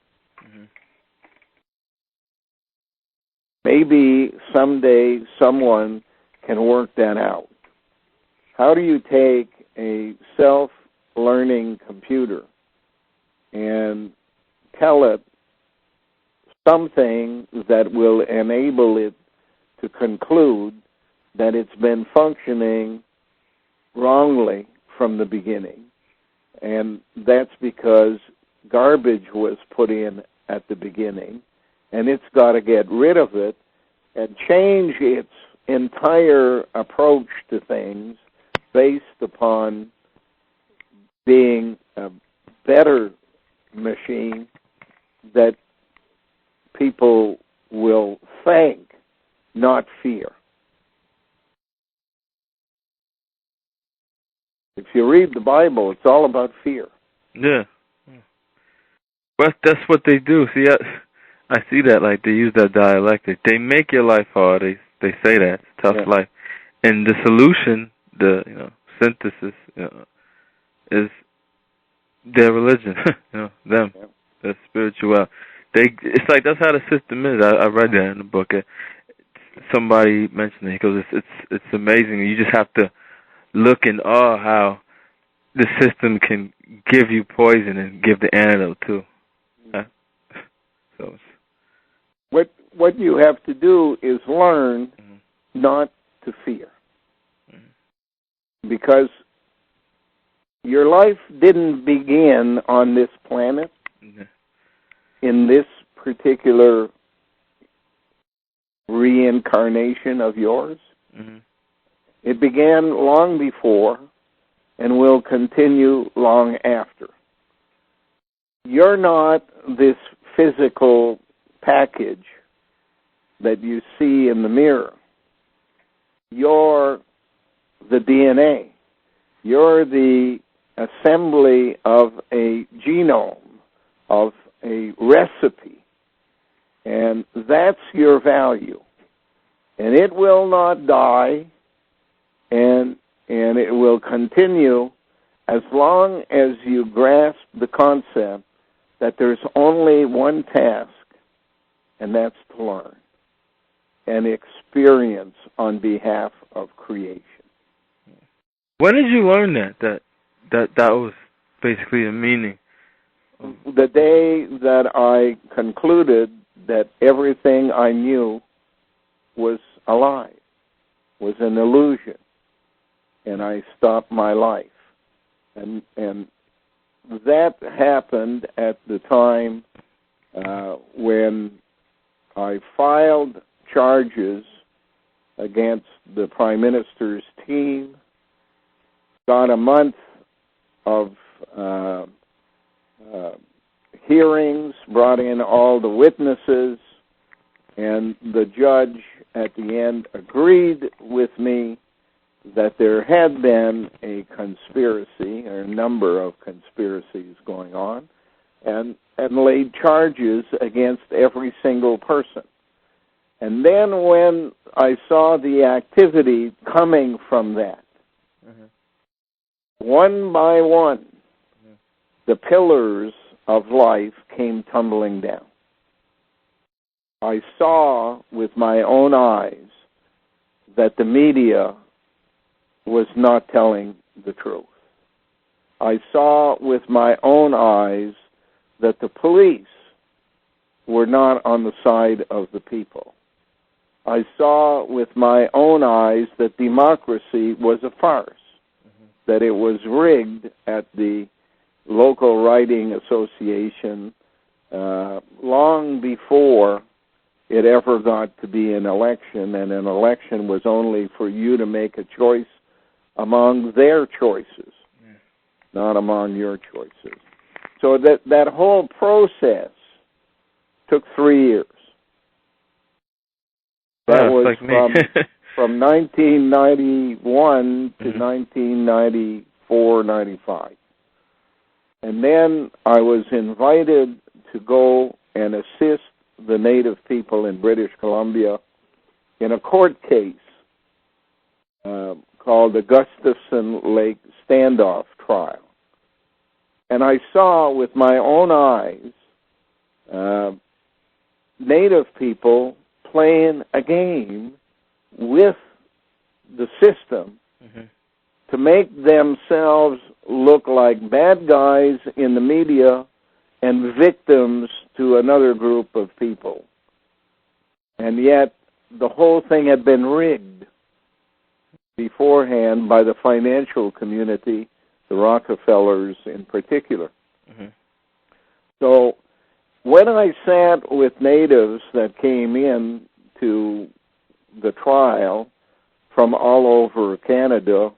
Maybe someday someone can work that out. How do you take a self-learning computer and tell it something that will enable it to conclude that it's been functioning wrongly from the beginning? And that's because garbage was put in at the beginning, and it's got to get rid of it and change its entire approach to things based upon being a better machine that people will thank, not fear. If you read the Bible, it's all about fear. Yeah. But that's what they do. See, I see that, like, they use that dialectic. They make your life hard. They say that. It's a tough life. And the solution, the synthesis, is their religion. Them. Their spiritual. It's like that's how the system is. I read that in the book. Somebody mentioned it. He goes, it's amazing. You just have to look in awe how the system can give you poison and give the antidote too. So what you have to do is learn not to fear, because your life didn't begin on this planet in this particular reincarnation of yours. It began long before and will continue long after. you're not this physical package that you see in the mirror. You're the DNA. You're the assembly of a genome, of a recipe. And that's your value. And it will not die, and it will continue as long as you grasp the concept that there's only one task, and that's to learn and experience on behalf of creation. When did you learn that was basically the meaning? The day that I concluded that everything I knew was a lie, was an illusion, and I stopped my life. And that happened at the time when I filed charges against the Prime Minister's team, got a month of hearings, brought in all the witnesses, and the judge at the end agreed with me that there had been a conspiracy, or a number of conspiracies going on, and laid charges against every single person. And then when I saw the activity coming from that, one by one, the pillars of life came tumbling down. I saw with my own eyes that the media was not telling the truth. I saw with my own eyes that the police were not on the side of the people. I saw with my own eyes that democracy was a farce, that it was rigged at the local writing association long before it ever got to be an election, and an election was only for you to make a choice among their choices, not among your choices. So that whole process took 3 years. That was like from 1991 to 1994, 95. And then I was invited to go and assist the Native people in British Columbia in a court case called the Gustafson Lake Standoff Trial. And I saw with my own eyes Native people playing a game with the system to make themselves look like bad guys in the media and victims to another group of people. And yet the whole thing had been rigged beforehand by the financial community, the Rockefellers in particular. So when I sat with natives that came in to the trial from all over Canada,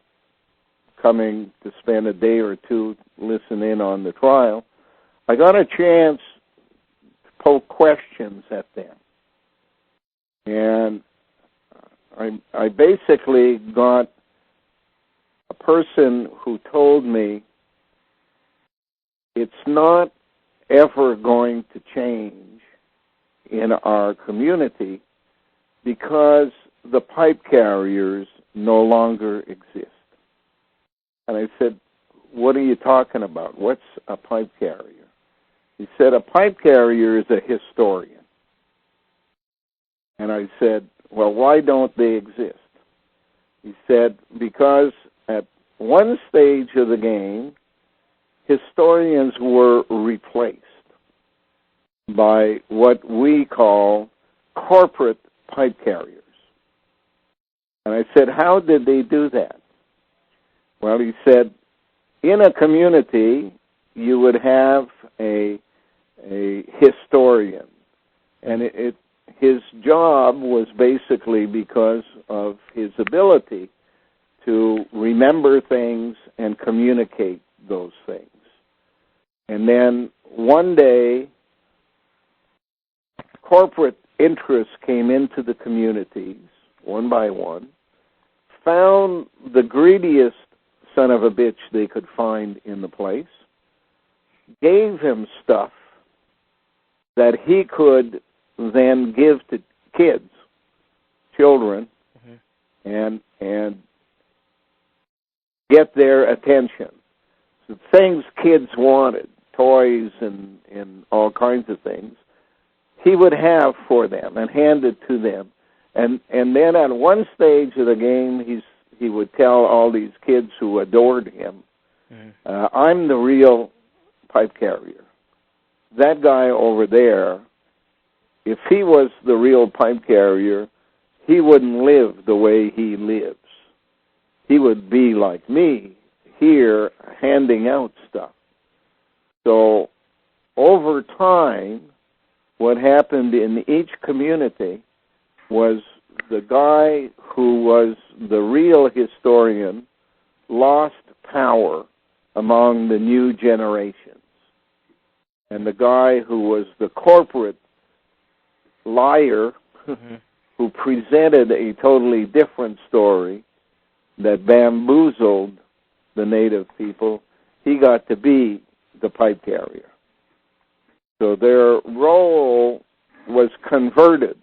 coming to spend a day or two listening in on the trial, I got a chance to poke questions at them. And I basically got a person who told me it's not ever going to change in our community because the pipe carriers no longer exist. And I said, what are you talking about? What's a pipe carrier? He said, a pipe carrier is a historian. And I said, well, why don't they exist? He said, because at one stage of the game, historians were replaced by what we call corporate pipe carriers. And I said, how did they do that? Well, he said, in a community, you would have a historian. And his job was basically because of his ability to remember things and communicate those things. And then one day, corporate interests came into the communities, one by one, found the greediest son of a bitch they could find in the place, gave him stuff that he could then give to kids, children, and get their attention. So things kids wanted, toys and all kinds of things, he would have for them and hand it to them. And then at one stage of the game, he would tell all these kids who adored him, I'm the real pipe carrier. That guy over there, if he was the real pipe carrier, he wouldn't live the way he lives. He would be like me, here, handing out stuff. So over time, what happened in each community was the guy who was the real historian lost power among the new generations. And the guy who was the corporate liar who presented a totally different story that bamboozled the native people, he got to be the pipe carrier. So their role was converted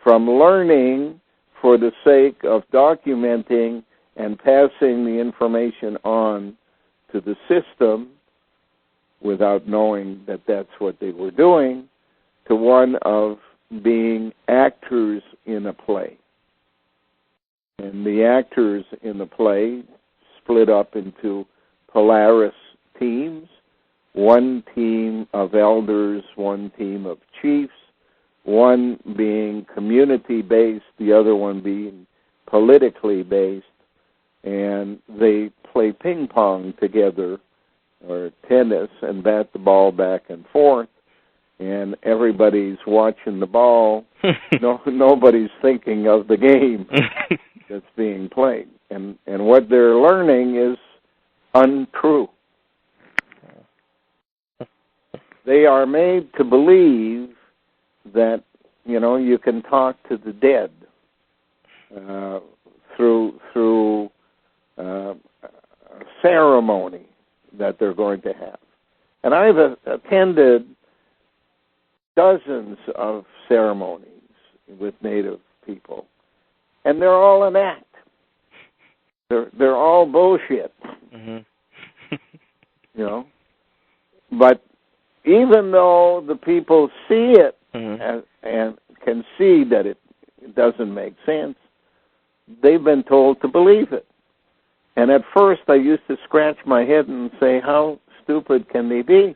from learning for the sake of documenting and passing the information on to the system without knowing that that's what they were doing, to one of being actors in a play. And the actors in the play split up into Polaris teams, one team of elders, one team of chiefs, one being community-based, the other one being politically based, and they play ping pong together, or tennis, and bat the ball back and forth, and everybody's watching the ball. Nobody's thinking of the game that's being played. And what they're learning is untrue. They are made to believe that, you can talk to the dead through a ceremony that they're going to have. And I've attended dozens of ceremonies with Native people, and they're all an act. They're all bullshit. But even though the people see it and can see that it doesn't make sense, they've been told to believe it. And at first I used to scratch my head and say, how stupid can they be?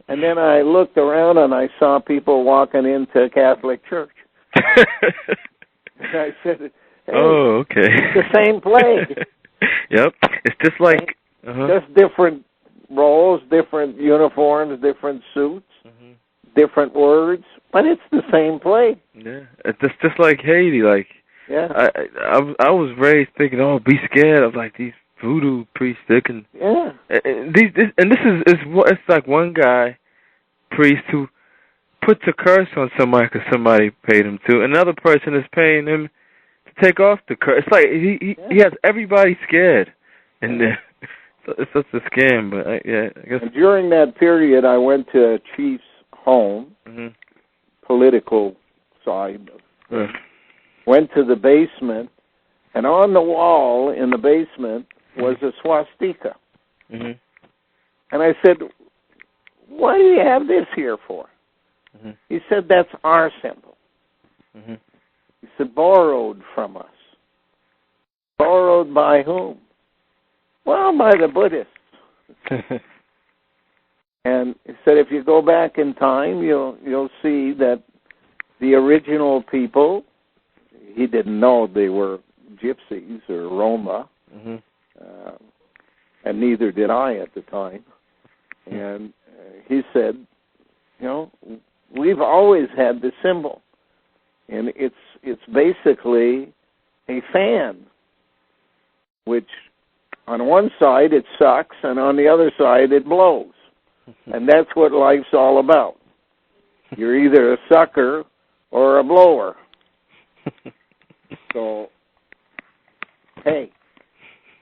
And then I looked around and I saw people walking into a Catholic church. And I said, hey, oh, okay. It's the same play. Yep. It's just like... Just different roles, different uniforms, different suits, different words, but it's the same play. Yeah. It's just like Haiti. Like, yeah. I was raised thinking, oh, be scared of like these voodoo priests. They can... Yeah. It's like one guy, priest, who puts a curse on somebody because somebody paid him to. Another person is paying him to take off the curse. It's like he has everybody scared. And it's such a scam, but I guess... And during that period, I went to a chief's home, political side. Went to the basement, and on the wall in the basement was a swastika. And I said, why do you have this here for? He said, that's our symbol. He said, borrowed from us. Borrowed by whom? Well, by the Buddhists. And he said, if you go back in time, you'll see that the original people, he didn't know they were gypsies or Roma, and neither did I at the time. And he said, we've always had the symbol, and it's basically a fan, which on one side it sucks, and on the other side it blows. And that's what life's all about. You're either a sucker or a blower. So, hey,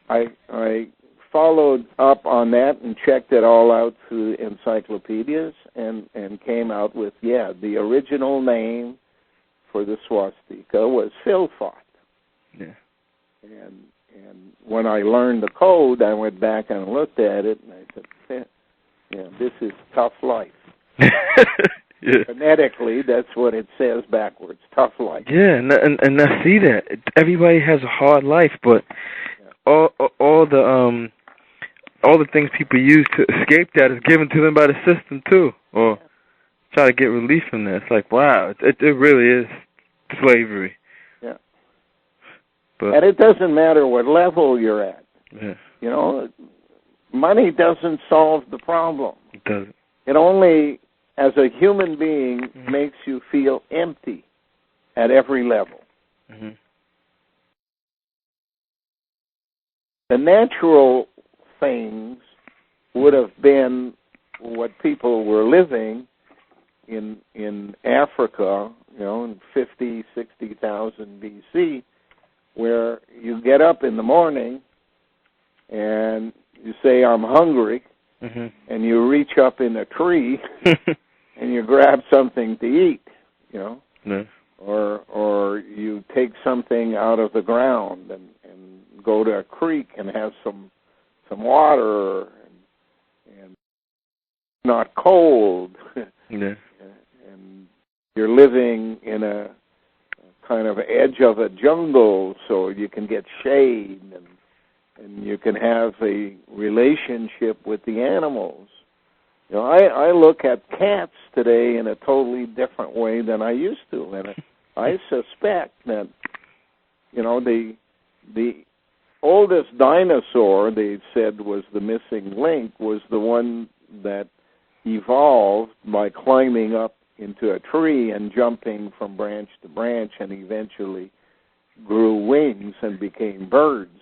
I followed up on that and checked it all out through Encyclopedias and came out with, the original name for the swastika was Philfot. Yeah. And when I learned the code, I went back and looked at it, and I said, this is tough life. Yeah. Phonetically, that's what it says backwards, tough life. Yeah, and I see that. Everybody has a hard life, but all the things people use to escape that is given to them by the system too, or try to get relief from that. It's like, wow, it really is slavery. Yeah. But, and it doesn't matter what level you're at. Yeah. You know, money doesn't solve the problem. It doesn't. It only, as a human being, makes you feel empty at every level. Mm-hmm. The natural things would have been what people were living in Africa, in 50, 60,000 B.C., where you get up in the morning and you say, I'm hungry, and you reach up in a tree and you grab something to eat, Yeah. or you take something out of the ground and go to a creek and have some water and not cold. Yeah. And you're living in a kind of edge of a jungle, so you can get shade and you can have a relationship with the animals. I look at cats today in a totally different way than I used to, and I suspect that the oldest dinosaur they said was the missing link was the one that evolved by climbing up into a tree and jumping from branch to branch and eventually grew wings and became birds.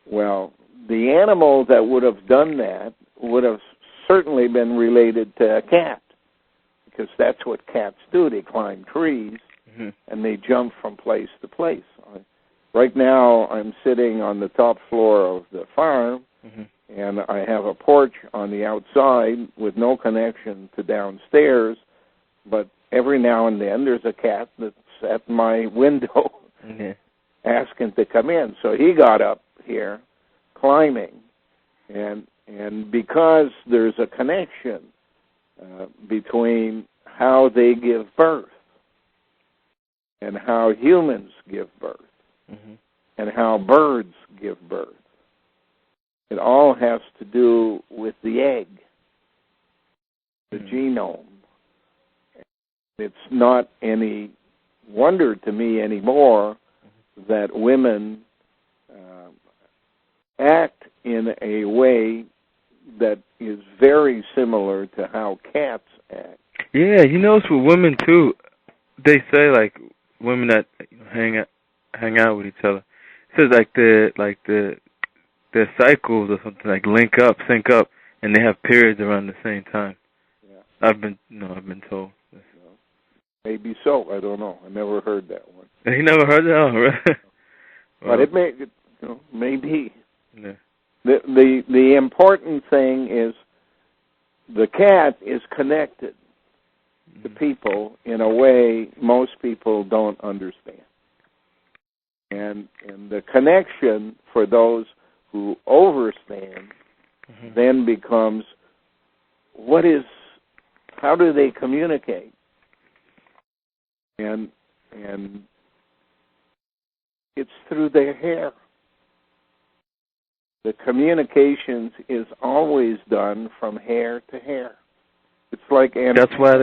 Well, the animal that would have done that would have certainly been related to a cat, because that's what cats do. They climb trees and they jump from place to place. Right now, I'm sitting on the top floor of the farm, and I have a porch on the outside with no connection to downstairs, but every now and then there's a cat that's at my window asking to come in. So he got up here climbing, and because there's a connection between how they give birth and how humans give birth, and how birds give birth. It all has to do with the egg, the genome. It's not any wonder to me anymore that women act in a way that is very similar to how cats act. Yeah, it's with women too. They say like women that hang out with each other. It says their cycles or something like sync up, and they have periods around the same time. Yeah. I've been told. No. Maybe so. I don't know. I never heard that one. You never heard that? Oh, really? Well, but it may be. Yeah. The important thing is the cat is connected to people in a way most people don't understand. And the connection for those who overstand then becomes how do they communicate? And it's through their hair. The communications is always done from hair to hair. It's like antenna. That's why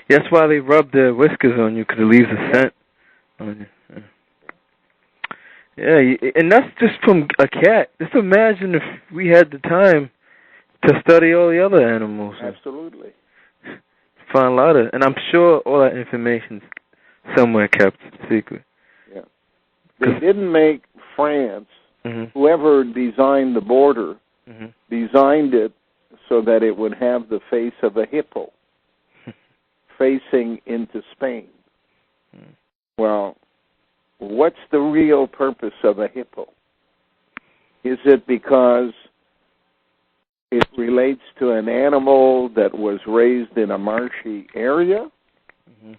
That's why they rub their whiskers on you, because it leaves a scent on you. Yeah, and that's just from a cat. Just imagine if we had the time to study all the other animals. Absolutely. Find a lot of, and I'm sure all that information's somewhere kept secret. Yeah. They didn't make France, whoever designed the border, designed it so that it would have the face of a hippo facing into Spain. Well, what's the real purpose of a hippo? Is it because it relates to an animal that was raised in a marshy area?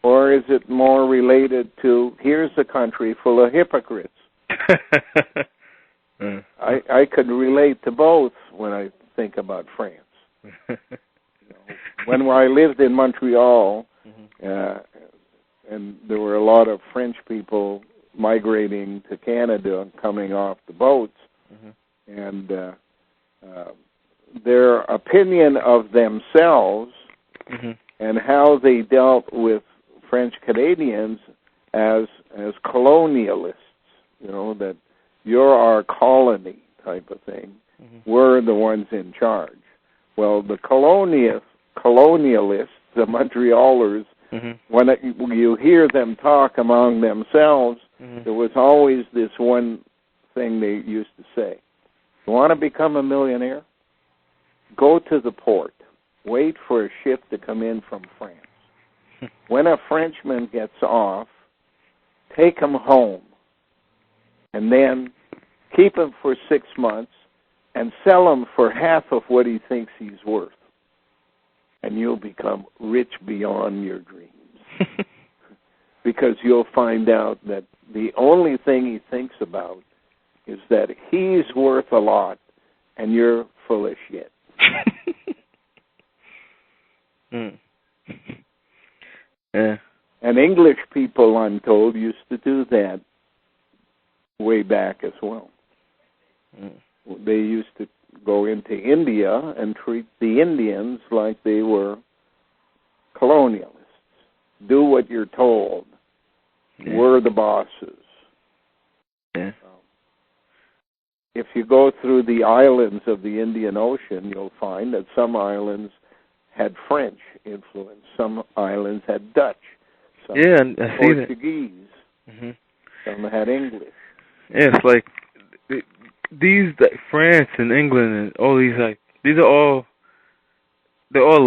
Or is it more related to, here's a country full of hypocrites? I could relate to both when I think about France. When I lived in Montreal, and there were a lot of French people migrating to Canada, coming off the boats, and their opinion of themselves and how they dealt with French Canadians as colonialists, that you're our colony type of thing, were the ones in charge. Well, the colonialists, the Montrealers, when you hear them talk among themselves, there was always this one thing they used to say. You want to become a millionaire? Go to the port. Wait for a ship to come in from France. When a Frenchman gets off, take him home, and then keep him for 6 months and sell him for half of what he thinks he's worth. And you'll become rich beyond your dreams. Because you'll find out that the only thing he thinks about is that he's worth a lot and you're full of shit. Yeah. And English people, I'm told, used to do that way back as well. They used to go into India and treat the Indians like they were colonialists. Do what you're told. Yeah. We're the bosses. Yeah. If you go through the islands of the Indian Ocean, you'll find that some islands had French influence, some islands had Dutch, some and I see Portuguese, some had English. Yeah, it's like these France and England and all these they're all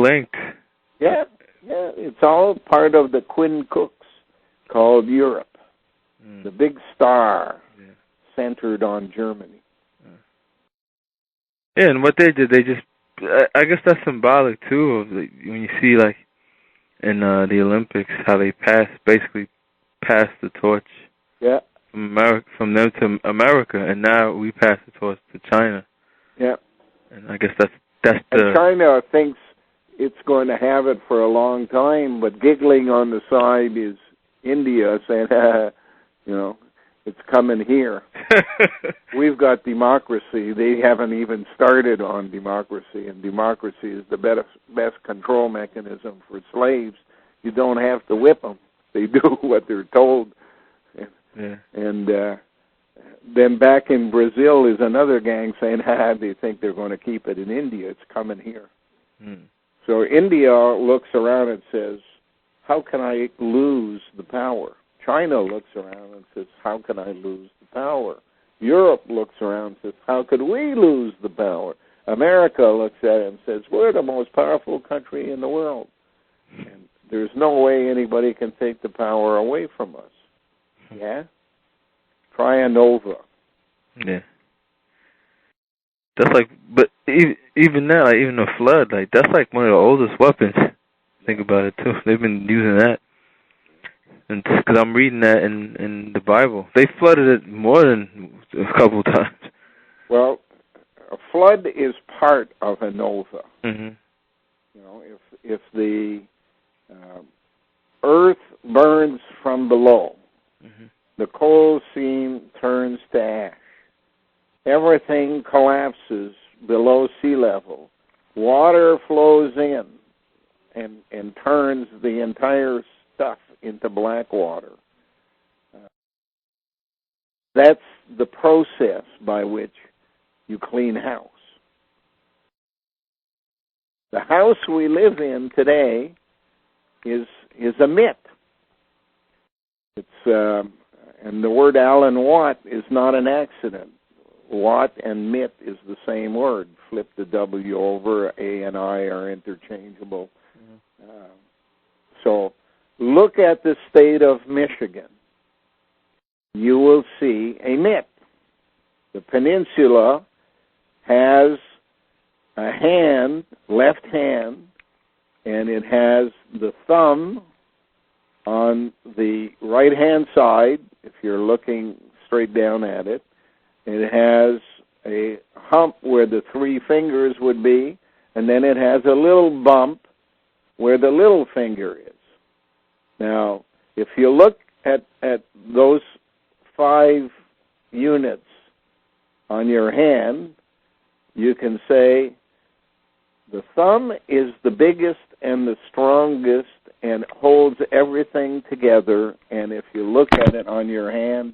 linked. Yeah, it's all part of the Quinn Cooks called Europe. The big star centered on Germany. Yeah, and what they did, they just, I guess that's symbolic too of when you see in the Olympics how they basically passed the torch. Yeah. From them to America, and now we pass the torch to China. Yeah. And I guess that's the. And China thinks it's going to have it for a long time, but giggling on the side is India saying, it's coming here. We've got democracy. They haven't even started on democracy, and democracy is the best control mechanism for slaves. You don't have to whip them. They do what they're told. Yeah. And then back in Brazil is another gang saying, they think they're going to keep it in India. It's coming here. So India looks around and says, how can I lose the power? China looks around and says, how can I lose the power? Europe looks around and says, how could we lose the power? America looks at it and says, we're the most powerful country in the world. And there's no way anybody can take the power away from us. Yeah? Try a nova. Yeah. That's but even now, even a flood, that's one of the oldest weapons. Think about it, too. They've been using that. And because I'm reading that in the Bible. They flooded it more than a couple times. Well, a flood is part of a nova. If the earth burns from below, the coal seam turns to ash. Everything collapses below sea level. Water flows in and turns the entire stuff into black water. That's the process by which you clean house. The house we live in today is a myth. It's and the word Alan Watt is not an accident. Watt and mitt is the same word. Flip the W over. A and I are interchangeable. So look at the state of Michigan. You will see a mitt. The peninsula has a hand, left hand, and it has the thumb on the right-hand side, if you're looking straight down at it. It has a hump where the three fingers would be, and then it has a little bump where the little finger is. Now, if you look at those 5 units on your hand, you can say the thumb is the biggest and the strongest and holds everything together, and if you look at it on your hand,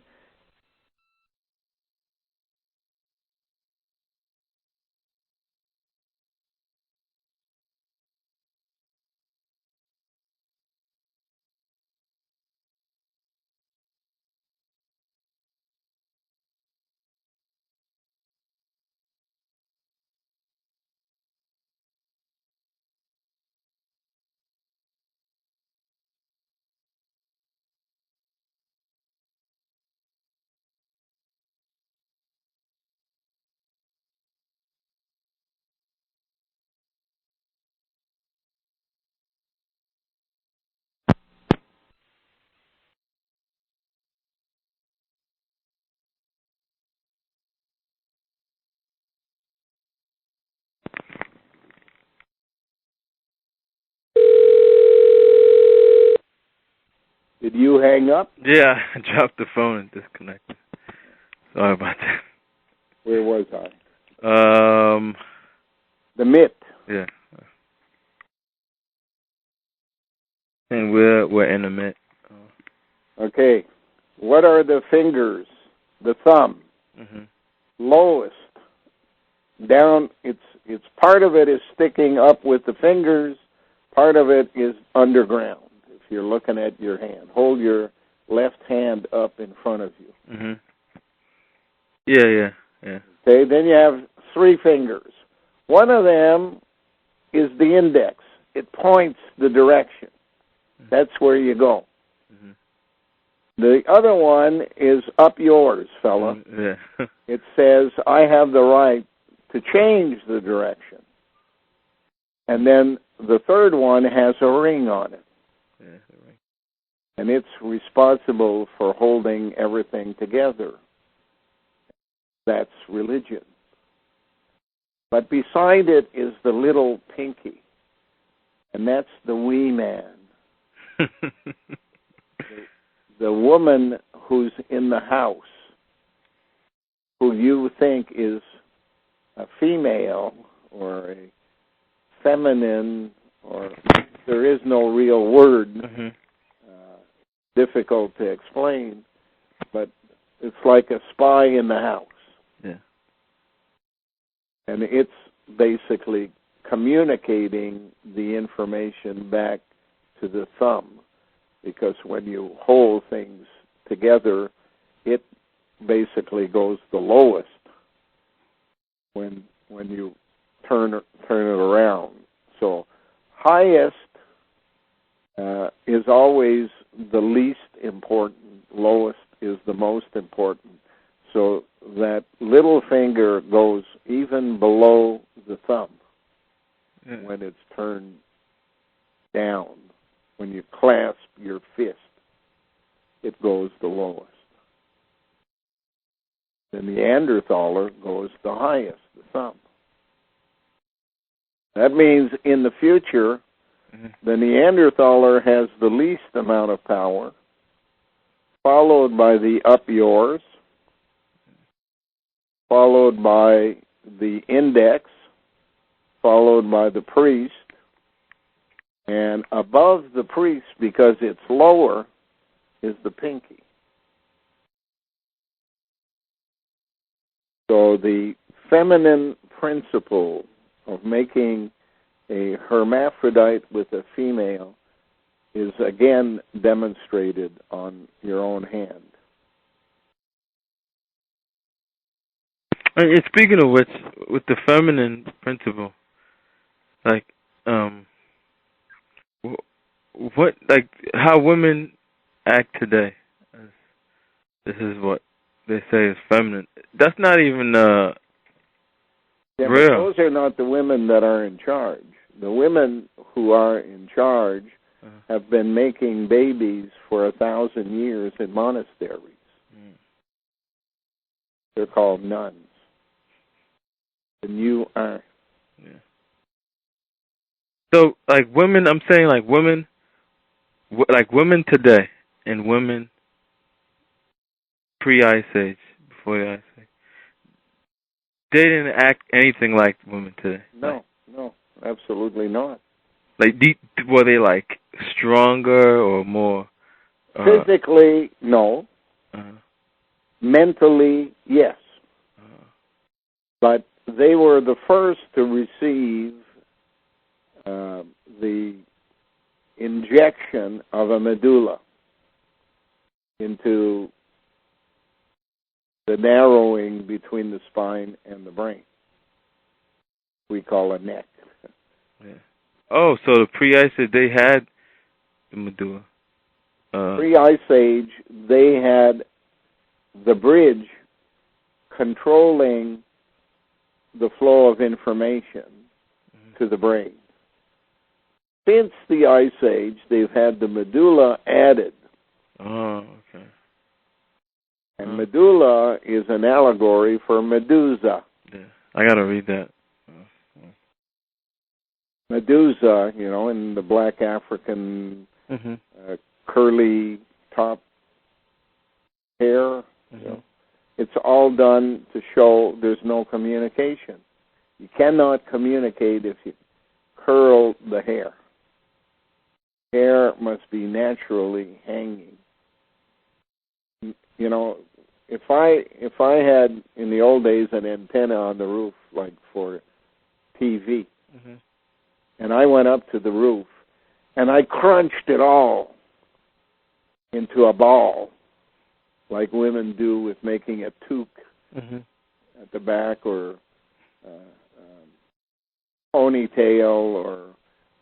did you hang up? Yeah, I dropped the phone and disconnected. Sorry about that. Where was I? The mitt. Yeah. And we're in a mitt. Okay. What are the fingers? The thumb. Lowest. Down, it's part of it is sticking up with the fingers, part of it is underground. If you're looking at your hand, hold your left hand up in front of you. Yeah. Okay, then you have 3 fingers. One of them is the index. It points the direction. That's where you go. The other one is up yours, fella. Yeah. It says, I have the right to change the direction. And then the third one has a ring on it. Yeah, a ring. And it's responsible for holding everything together. That's religion. But beside it is the little pinky. And that's the wee man. The woman who's in the house, who you think is a female or a feminine, or there is no real word, difficult to explain, but it's like a spy in the house. Yeah. And it's basically communicating the information back to the thumb, because when you hold things together, it basically goes the lowest when you turn it around. So highest is always the least important. Lowest is the most important. So that little finger goes even below the thumb when it's turned down. When you clasp your fist, it goes the lowest. The Neanderthaler goes the highest, the thumb. That means in the future, the Neanderthaler has the least amount of power, followed by the up yours, followed by the index, followed by the priest, and above the priest, because it's lower, is the pinky. So the feminine principle of making a hermaphrodite with a female is again demonstrated on your own hand. And speaking of which, with the feminine principle, like, what, like, how women act today, this is what they say is feminine. That's not even Yeah, real. but those are not the women that are in charge. The women who are in charge have been making babies for 1,000 years in monasteries. They're called nuns. And you are. Yeah. So, like, women, I'm saying, like women today and women pre-Ice Age, before the Ice Age, they didn't act anything like women today. No, no, absolutely not. Like, were they, like, stronger or more? Physically, no. Mentally, yes. But they were the first to receive the injection of a medulla into the narrowing between the spine and the brain. We call a neck. Yeah. Oh, so the pre-Ice Age, they had the medulla. Pre-Ice Age, they had the bridge controlling the flow of information to the brain. Since the Ice Age, they've had the medulla added. Oh, okay. And medulla is an allegory for Medusa. Yeah, I got to read that. Medusa, you know, in the black African curly top hair. You know, it's all done to show there's no communication. You cannot communicate if you curl the hair. Hair must be naturally hanging. You know, if I had in the old days an antenna on the roof like for TV, and I went up to the roof and I crunched it all into a ball, like women do with making a toque at the back, or ponytail,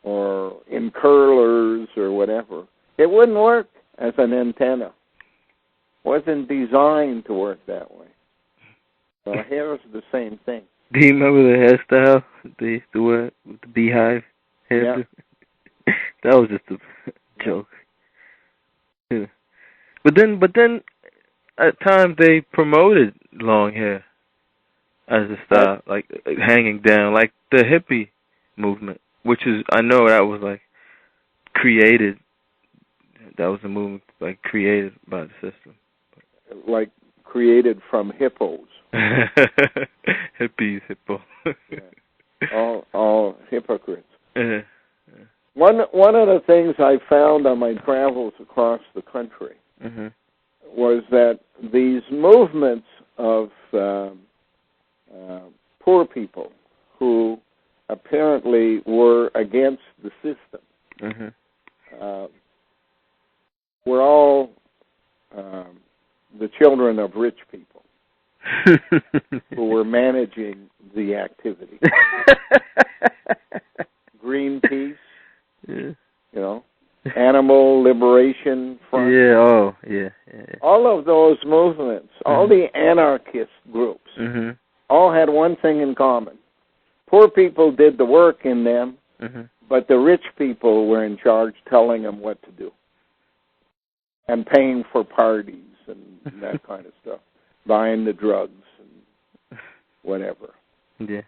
or in curlers or whatever. It wouldn't work as an antenna. Wasn't designed to work that way. So hair is the same thing. Do you remember the hairstyle they used to wear with the beehive hairdo? Yeah. That was just a joke. Yeah. But then, at times they promoted long hair as a style, like hanging down, like the hippie movement, which is, I know that was like created. That was a movement like created by the system. Like created from hippos. Hippies, hippo. Yeah. All hypocrites. One of the things I found on my travels across the country was that these movements of poor people who apparently were against the system were all the children of rich people who were managing the activity. Greenpeace, you know, Animal Liberation Front. Yeah, oh, yeah. All of those movements, all the anarchist groups, all had one thing in common. Poor people did the work in them, but the rich people were in charge telling them what to do and paying for parties and that kind of stuff, buying the drugs and whatever. Yeah.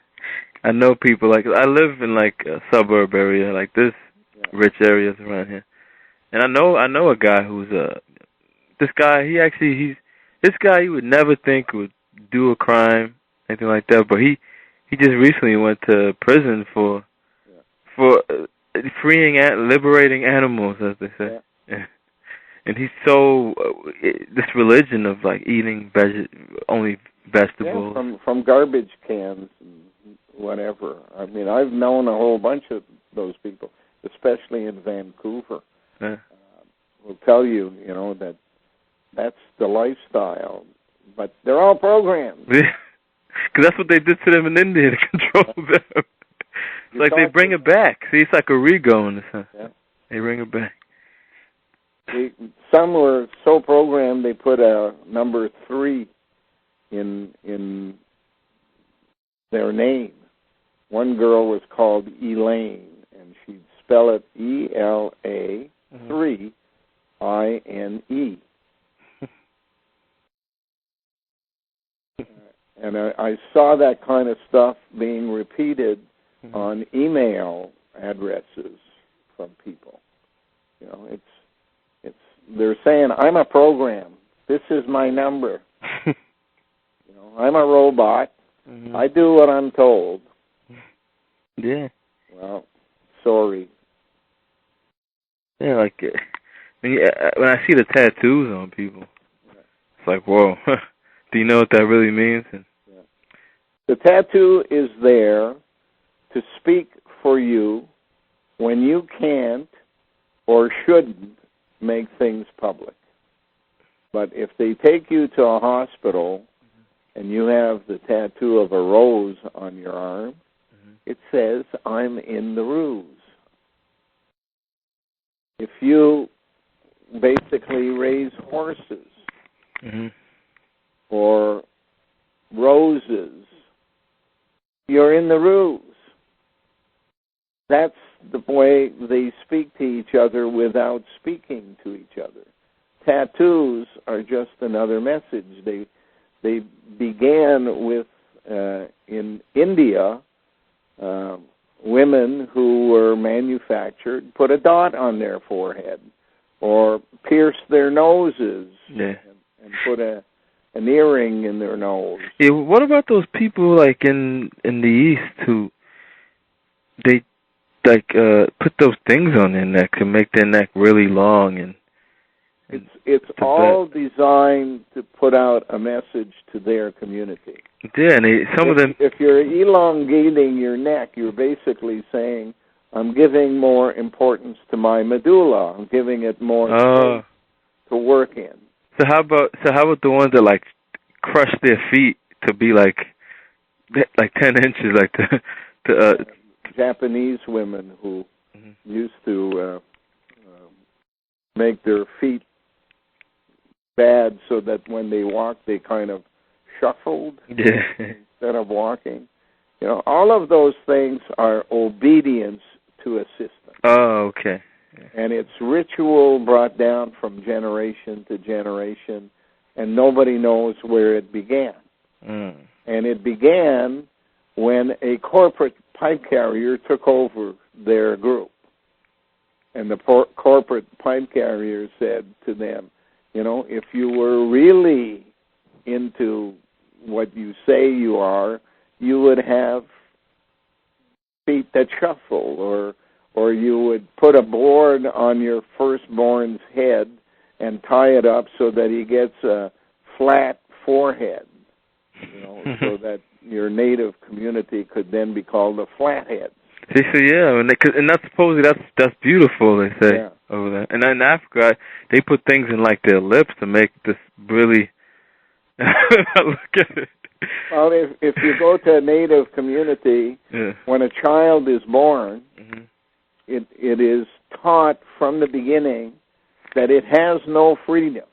I know people, like, I live in, like, a suburb area, like this rich areas around here. And I know a guy who's, this guy, this guy you would never think would do a crime, anything like that, but he just recently went to prison for liberating animals, as they say. Yeah. And he's so, this religion of, like, eating only vegetables. Yeah, from garbage cans and whatever. I mean, I've known a whole bunch of those people, especially in Vancouver. Yeah. Will tell you, you know, that's the lifestyle. But they're all programmed. Because that's what they did to them in India to control them. It's like they bring it back. See, it's like a rego in a sense. Yeah. They bring it back. Some were so programmed they put a number 3 in their name. One girl was called Elaine, and she'd spell it E-L-A 3 I-N-E. And I saw that kind of stuff being repeated on email addresses from people. You know, they're saying, I'm a program. This is my number. You know, I'm a robot. I do what I'm told. Yeah. Well, sorry. Yeah, like when I see the tattoos on people, it's like, whoa. Do you know what that really means? The tattoo is there to speak for you when you can't or shouldn't make things public. But if they take you to a hospital and you have the tattoo of a rose on your arm, it says, I'm in the ruse. If you basically raise horses or roses, you're in the ruse. That's the way they speak to each other without speaking to each other. Tattoos are just another message. They began with, in India, women who were manufactured put a dot on their forehead or pierced their noses and put an earring in their nose. Yeah, what about those people like in the East who they like put those things on their neck to make their neck really long and it's all designed to put out a message to their community. Yeah, and some of them. If you're elongating your neck, you're basically saying, "I'm giving more importance to my medulla. I'm giving it more space to work in." So how about the ones that like crush their feet to be like 10 inches, like the Japanese women who used to make their feet bad so that when they walked they kind of shuffled instead of walking. You know, all of those things are obedience to a system. Oh, okay. Yeah. And it's ritual brought down from generation to generation, and nobody knows where it began. And it began when a corporate pipe carrier took over their group. And the corporate pipe carrier said to them, you know, if you were really into what you say you are, you would have feet that shuffle, or you would put a board on your firstborn's head and tie it up so that he gets a flat forehead, you know, so that your native community could then be called a flathead. So yeah, and that's supposedly that's beautiful. They say over there, and in Africa they put things in like their lips to make this really. Look at it. Well, if you go to a native community, when a child is born, it is taught from the beginning that it has no freedom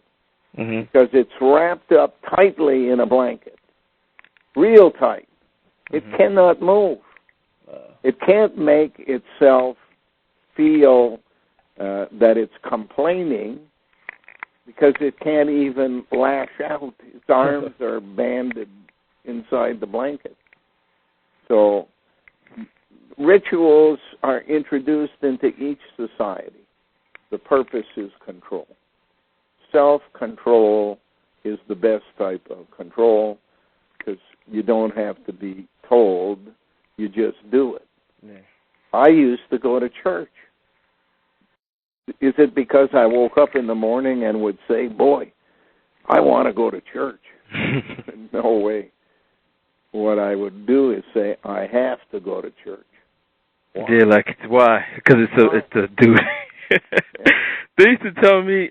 because it's wrapped up tightly in a blanket, real tight. It cannot move. It can't make itself feel that it's complaining because it can't even lash out. Its arms are banded inside the blanket. So rituals are introduced into each society. The purpose is control. Self-control is the best type of control because you don't have to be told, you just do it. Yeah. I used to go to church. Is it because I woke up in the morning and would say, boy, I want to go to church? No way. What I would do is say, I have to go to church. Why? Yeah, like, because it's a duty. They used to tell me,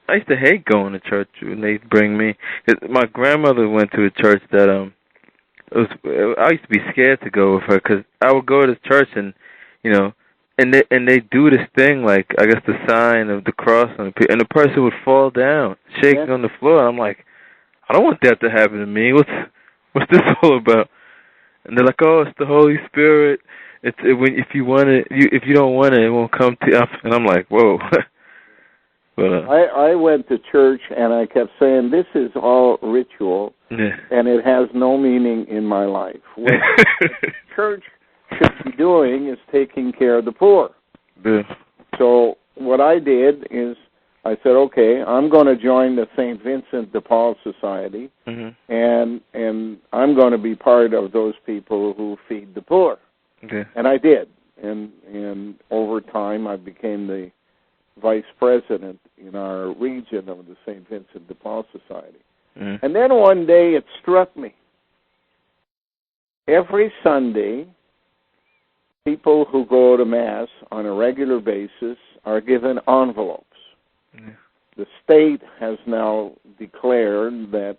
I used to hate going to church when they bring me. 'Cause my grandmother went to a church that I used to be scared to go with her because I would go to church and and they do this thing like I guess the sign of the cross and the person would fall down shaking on the floor. And I'm like, I don't want that to happen to me. What's this all about? And they're like, oh, it's the Holy Spirit. If you want it, if you don't want it, it won't come to you. And I'm like, whoa. But I went to church and I kept saying, this is all ritual, and it has no meaning in my life. What church should be doing is taking care of the poor. Yeah. So what I did is I said, okay, I'm going to join the St. Vincent de Paul Society, and I'm going to be part of those people who feed the poor. Okay. And I did. And over time I became the vice president in our region of the St. Vincent de Paul Society. And then one day it struck me. Every Sunday, people who go to Mass on a regular basis are given envelopes. The state has now declared that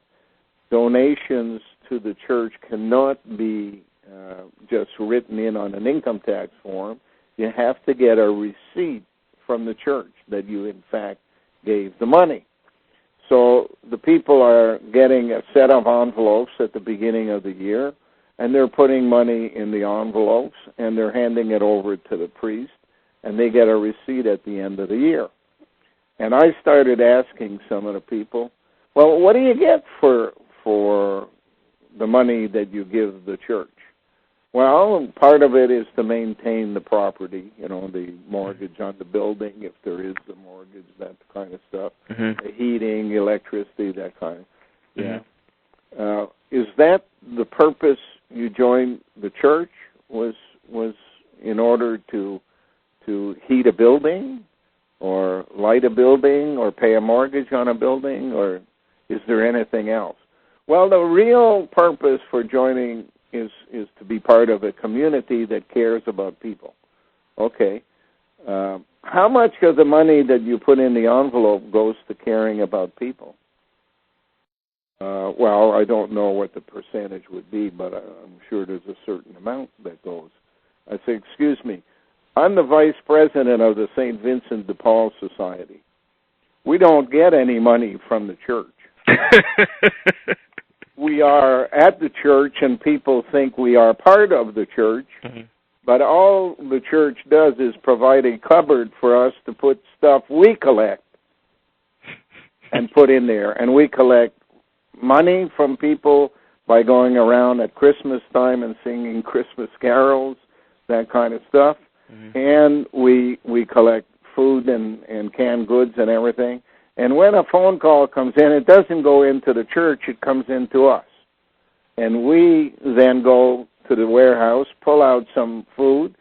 donations to the church cannot be just written in on an income tax form. You have to get a receipt from the church that you, in fact, gave the money. So the people are getting a set of envelopes at the beginning of the year, and they're putting money in the envelopes, and they're handing it over to the priest, and they get a receipt at the end of the year. And I started asking some of the people, well, what do you get for the money that you give the church? Well, part of it is to maintain the property, the mortgage on the building, if there is the mortgage, that kind of stuff, the heating, electricity, that kind of, is that the purpose you joined the church, was in order to heat a building, or light a building, or pay a mortgage on a building, or is there anything else? Well, the real purpose for joining is to be part of a community that cares about people. Okay. How much of the money that you put in the envelope goes to caring about people? Well, I don't know what the percentage would be, but I'm sure there's a certain amount that goes. I say, excuse me, I'm the vice president of the St. Vincent de Paul Society. We don't get any money from the church. We are at the church, and people think we are part of the church, but all the church does is provide a cupboard for us to put stuff we collect and put in there. And we collect money from people by going around at Christmas time and singing Christmas carols, that kind of stuff. And we collect food and canned goods and everything. And when a phone call comes in, it doesn't go into the church, it comes into us. And we then go to the warehouse, pull out some food,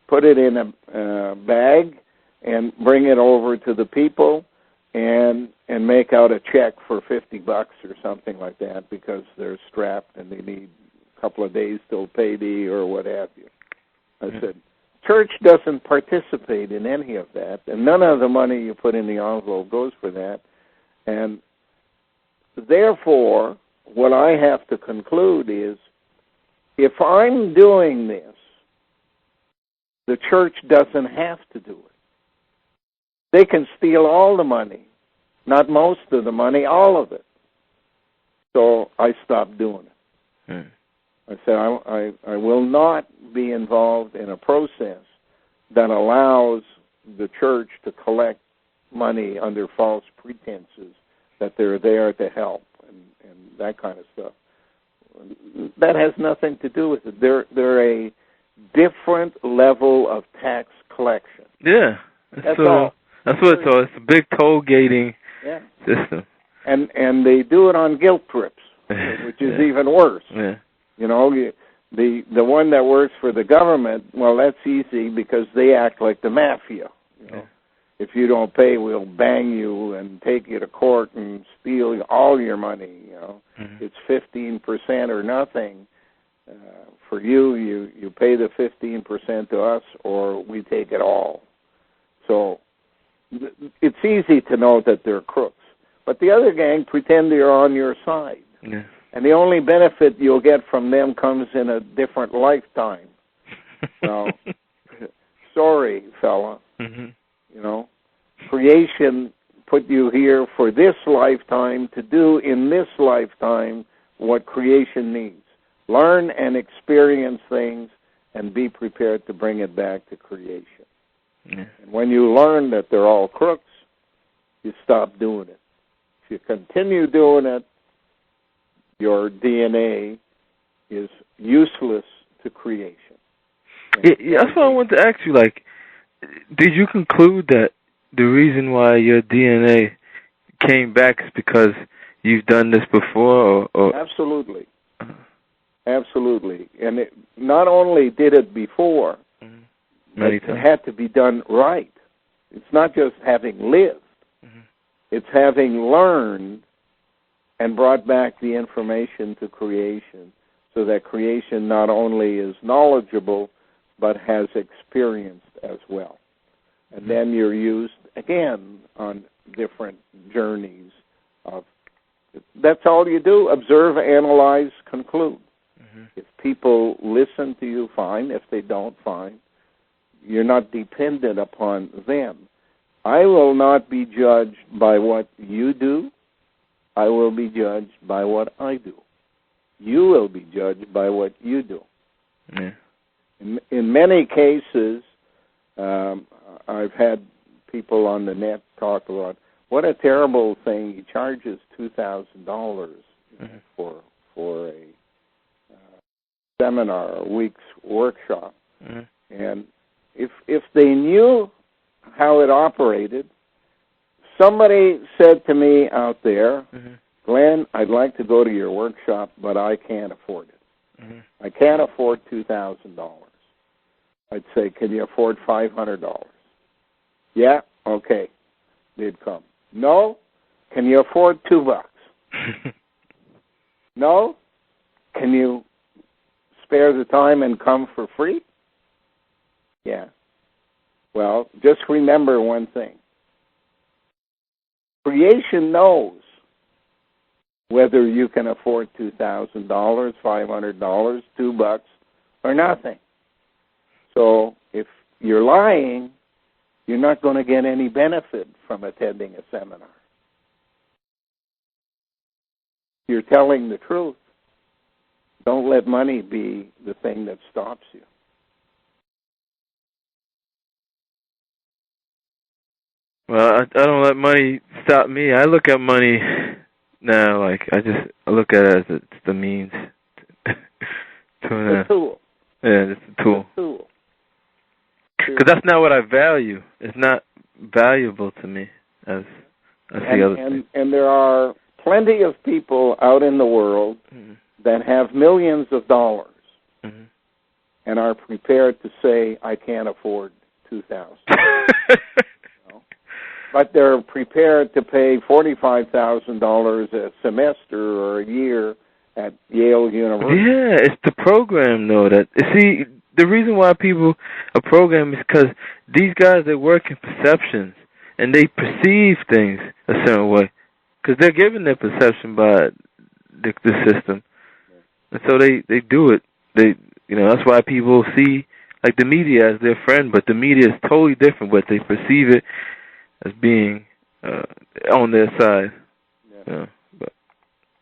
put it in a bag, and bring it over to the people, and make out a check for $50 or something like that, because they're strapped and they need a couple of days till payday or what have you. I said, church doesn't participate in any of that, and none of the money you put in the envelope goes for that. And therefore, what I have to conclude is, if I'm doing this, the church doesn't have to do it. They can steal all the money, not most of the money, all of it. So I stopped doing it. I said, I will not be involved in a process that allows the church to collect money under false pretenses that they're there to help and that kind of stuff. That has nothing to do with it. They're a different level of tax collection. Yeah. That's all. That's what it's all. It's a big toll gating system. And they do it on guilt trips, which is even worse. Yeah. The one that works for the government, well, that's easy because they act like the mafia. If you don't pay, we'll bang you and take you to court and steal all your money. It's 15% or nothing. For you pay the 15% to us, or we take it all. So it's easy to know that they're crooks. But the other gang pretend they're on your side. Yeah. And the only benefit you'll get from them comes in a different lifetime. So, sorry, fella. You know, creation put you here for this lifetime to do in this lifetime what creation needs. Learn and experience things and be prepared to bring it back to creation. Yeah. And when you learn that they're all crooks, you stop doing it. If you continue doing it, your DNA is useless to creation. Yeah, that's what I wanted to ask you. Like, did you conclude that the reason why your DNA came back is because you've done this before? Or? Absolutely. Absolutely. And it not only did it before, but it had to be done right. It's not just having lived. It's having learned and brought back the information to creation so that creation not only is knowledgeable, but has experienced as well. And then you're used, again, on different journeys. That's all you do, observe, analyze, conclude. If people listen to you, fine. If they don't, fine. You're not dependent upon them. I will not be judged by what you do. I will be judged by what I do. You will be judged by what you do. Yeah. In many cases, I've had people on the net talk about what a terrible thing. He charges $2,000 for a seminar, a week's workshop. And if they knew how it operated, somebody said to me out there, Glenn, I'd like to go to your workshop, but I can't afford it. I can't afford $2,000. I'd say, can you afford $500? Yeah, okay. They'd come. No? Can you afford $2? No? Can you spare the time and come for free? Yeah. Well, just remember one thing. Creation knows whether you can afford $2,000, $500, $2, or nothing. So if you're lying, you're not going to get any benefit from attending a seminar. You're telling the truth. Don't let money be the thing that stops you. Well, I don't let money stop me. I look at money now, like, I look at it as it's the means. It's a tool. Yeah, it's a tool. It's a tool. Because that's not what I value. It's not valuable to me as the other thing. And there are plenty of people out in the world that have millions of dollars and are prepared to say, I can't afford $2,000. But they're prepared to pay $45,000 a semester or a year at Yale University. Yeah, it's the program, though. See, the reason why people are programmed is because these guys, they work in perceptions, and they perceive things a certain way. Because they're given their perception by the system. And so they do it. That's why people see, like, the media as their friend, but the media is totally different, but they perceive it as being on their side. Yeah.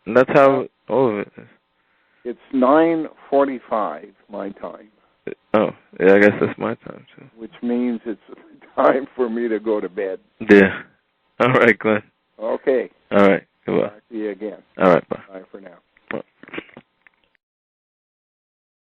And that's how all of it is. It's 9:45 my time. Oh, yeah, I guess that's my time, too. Which means it's time for me to go to bed. Yeah. All right, Glenn. Okay. All right. Goodbye. Talk to you again. All right, bye. Bye for now.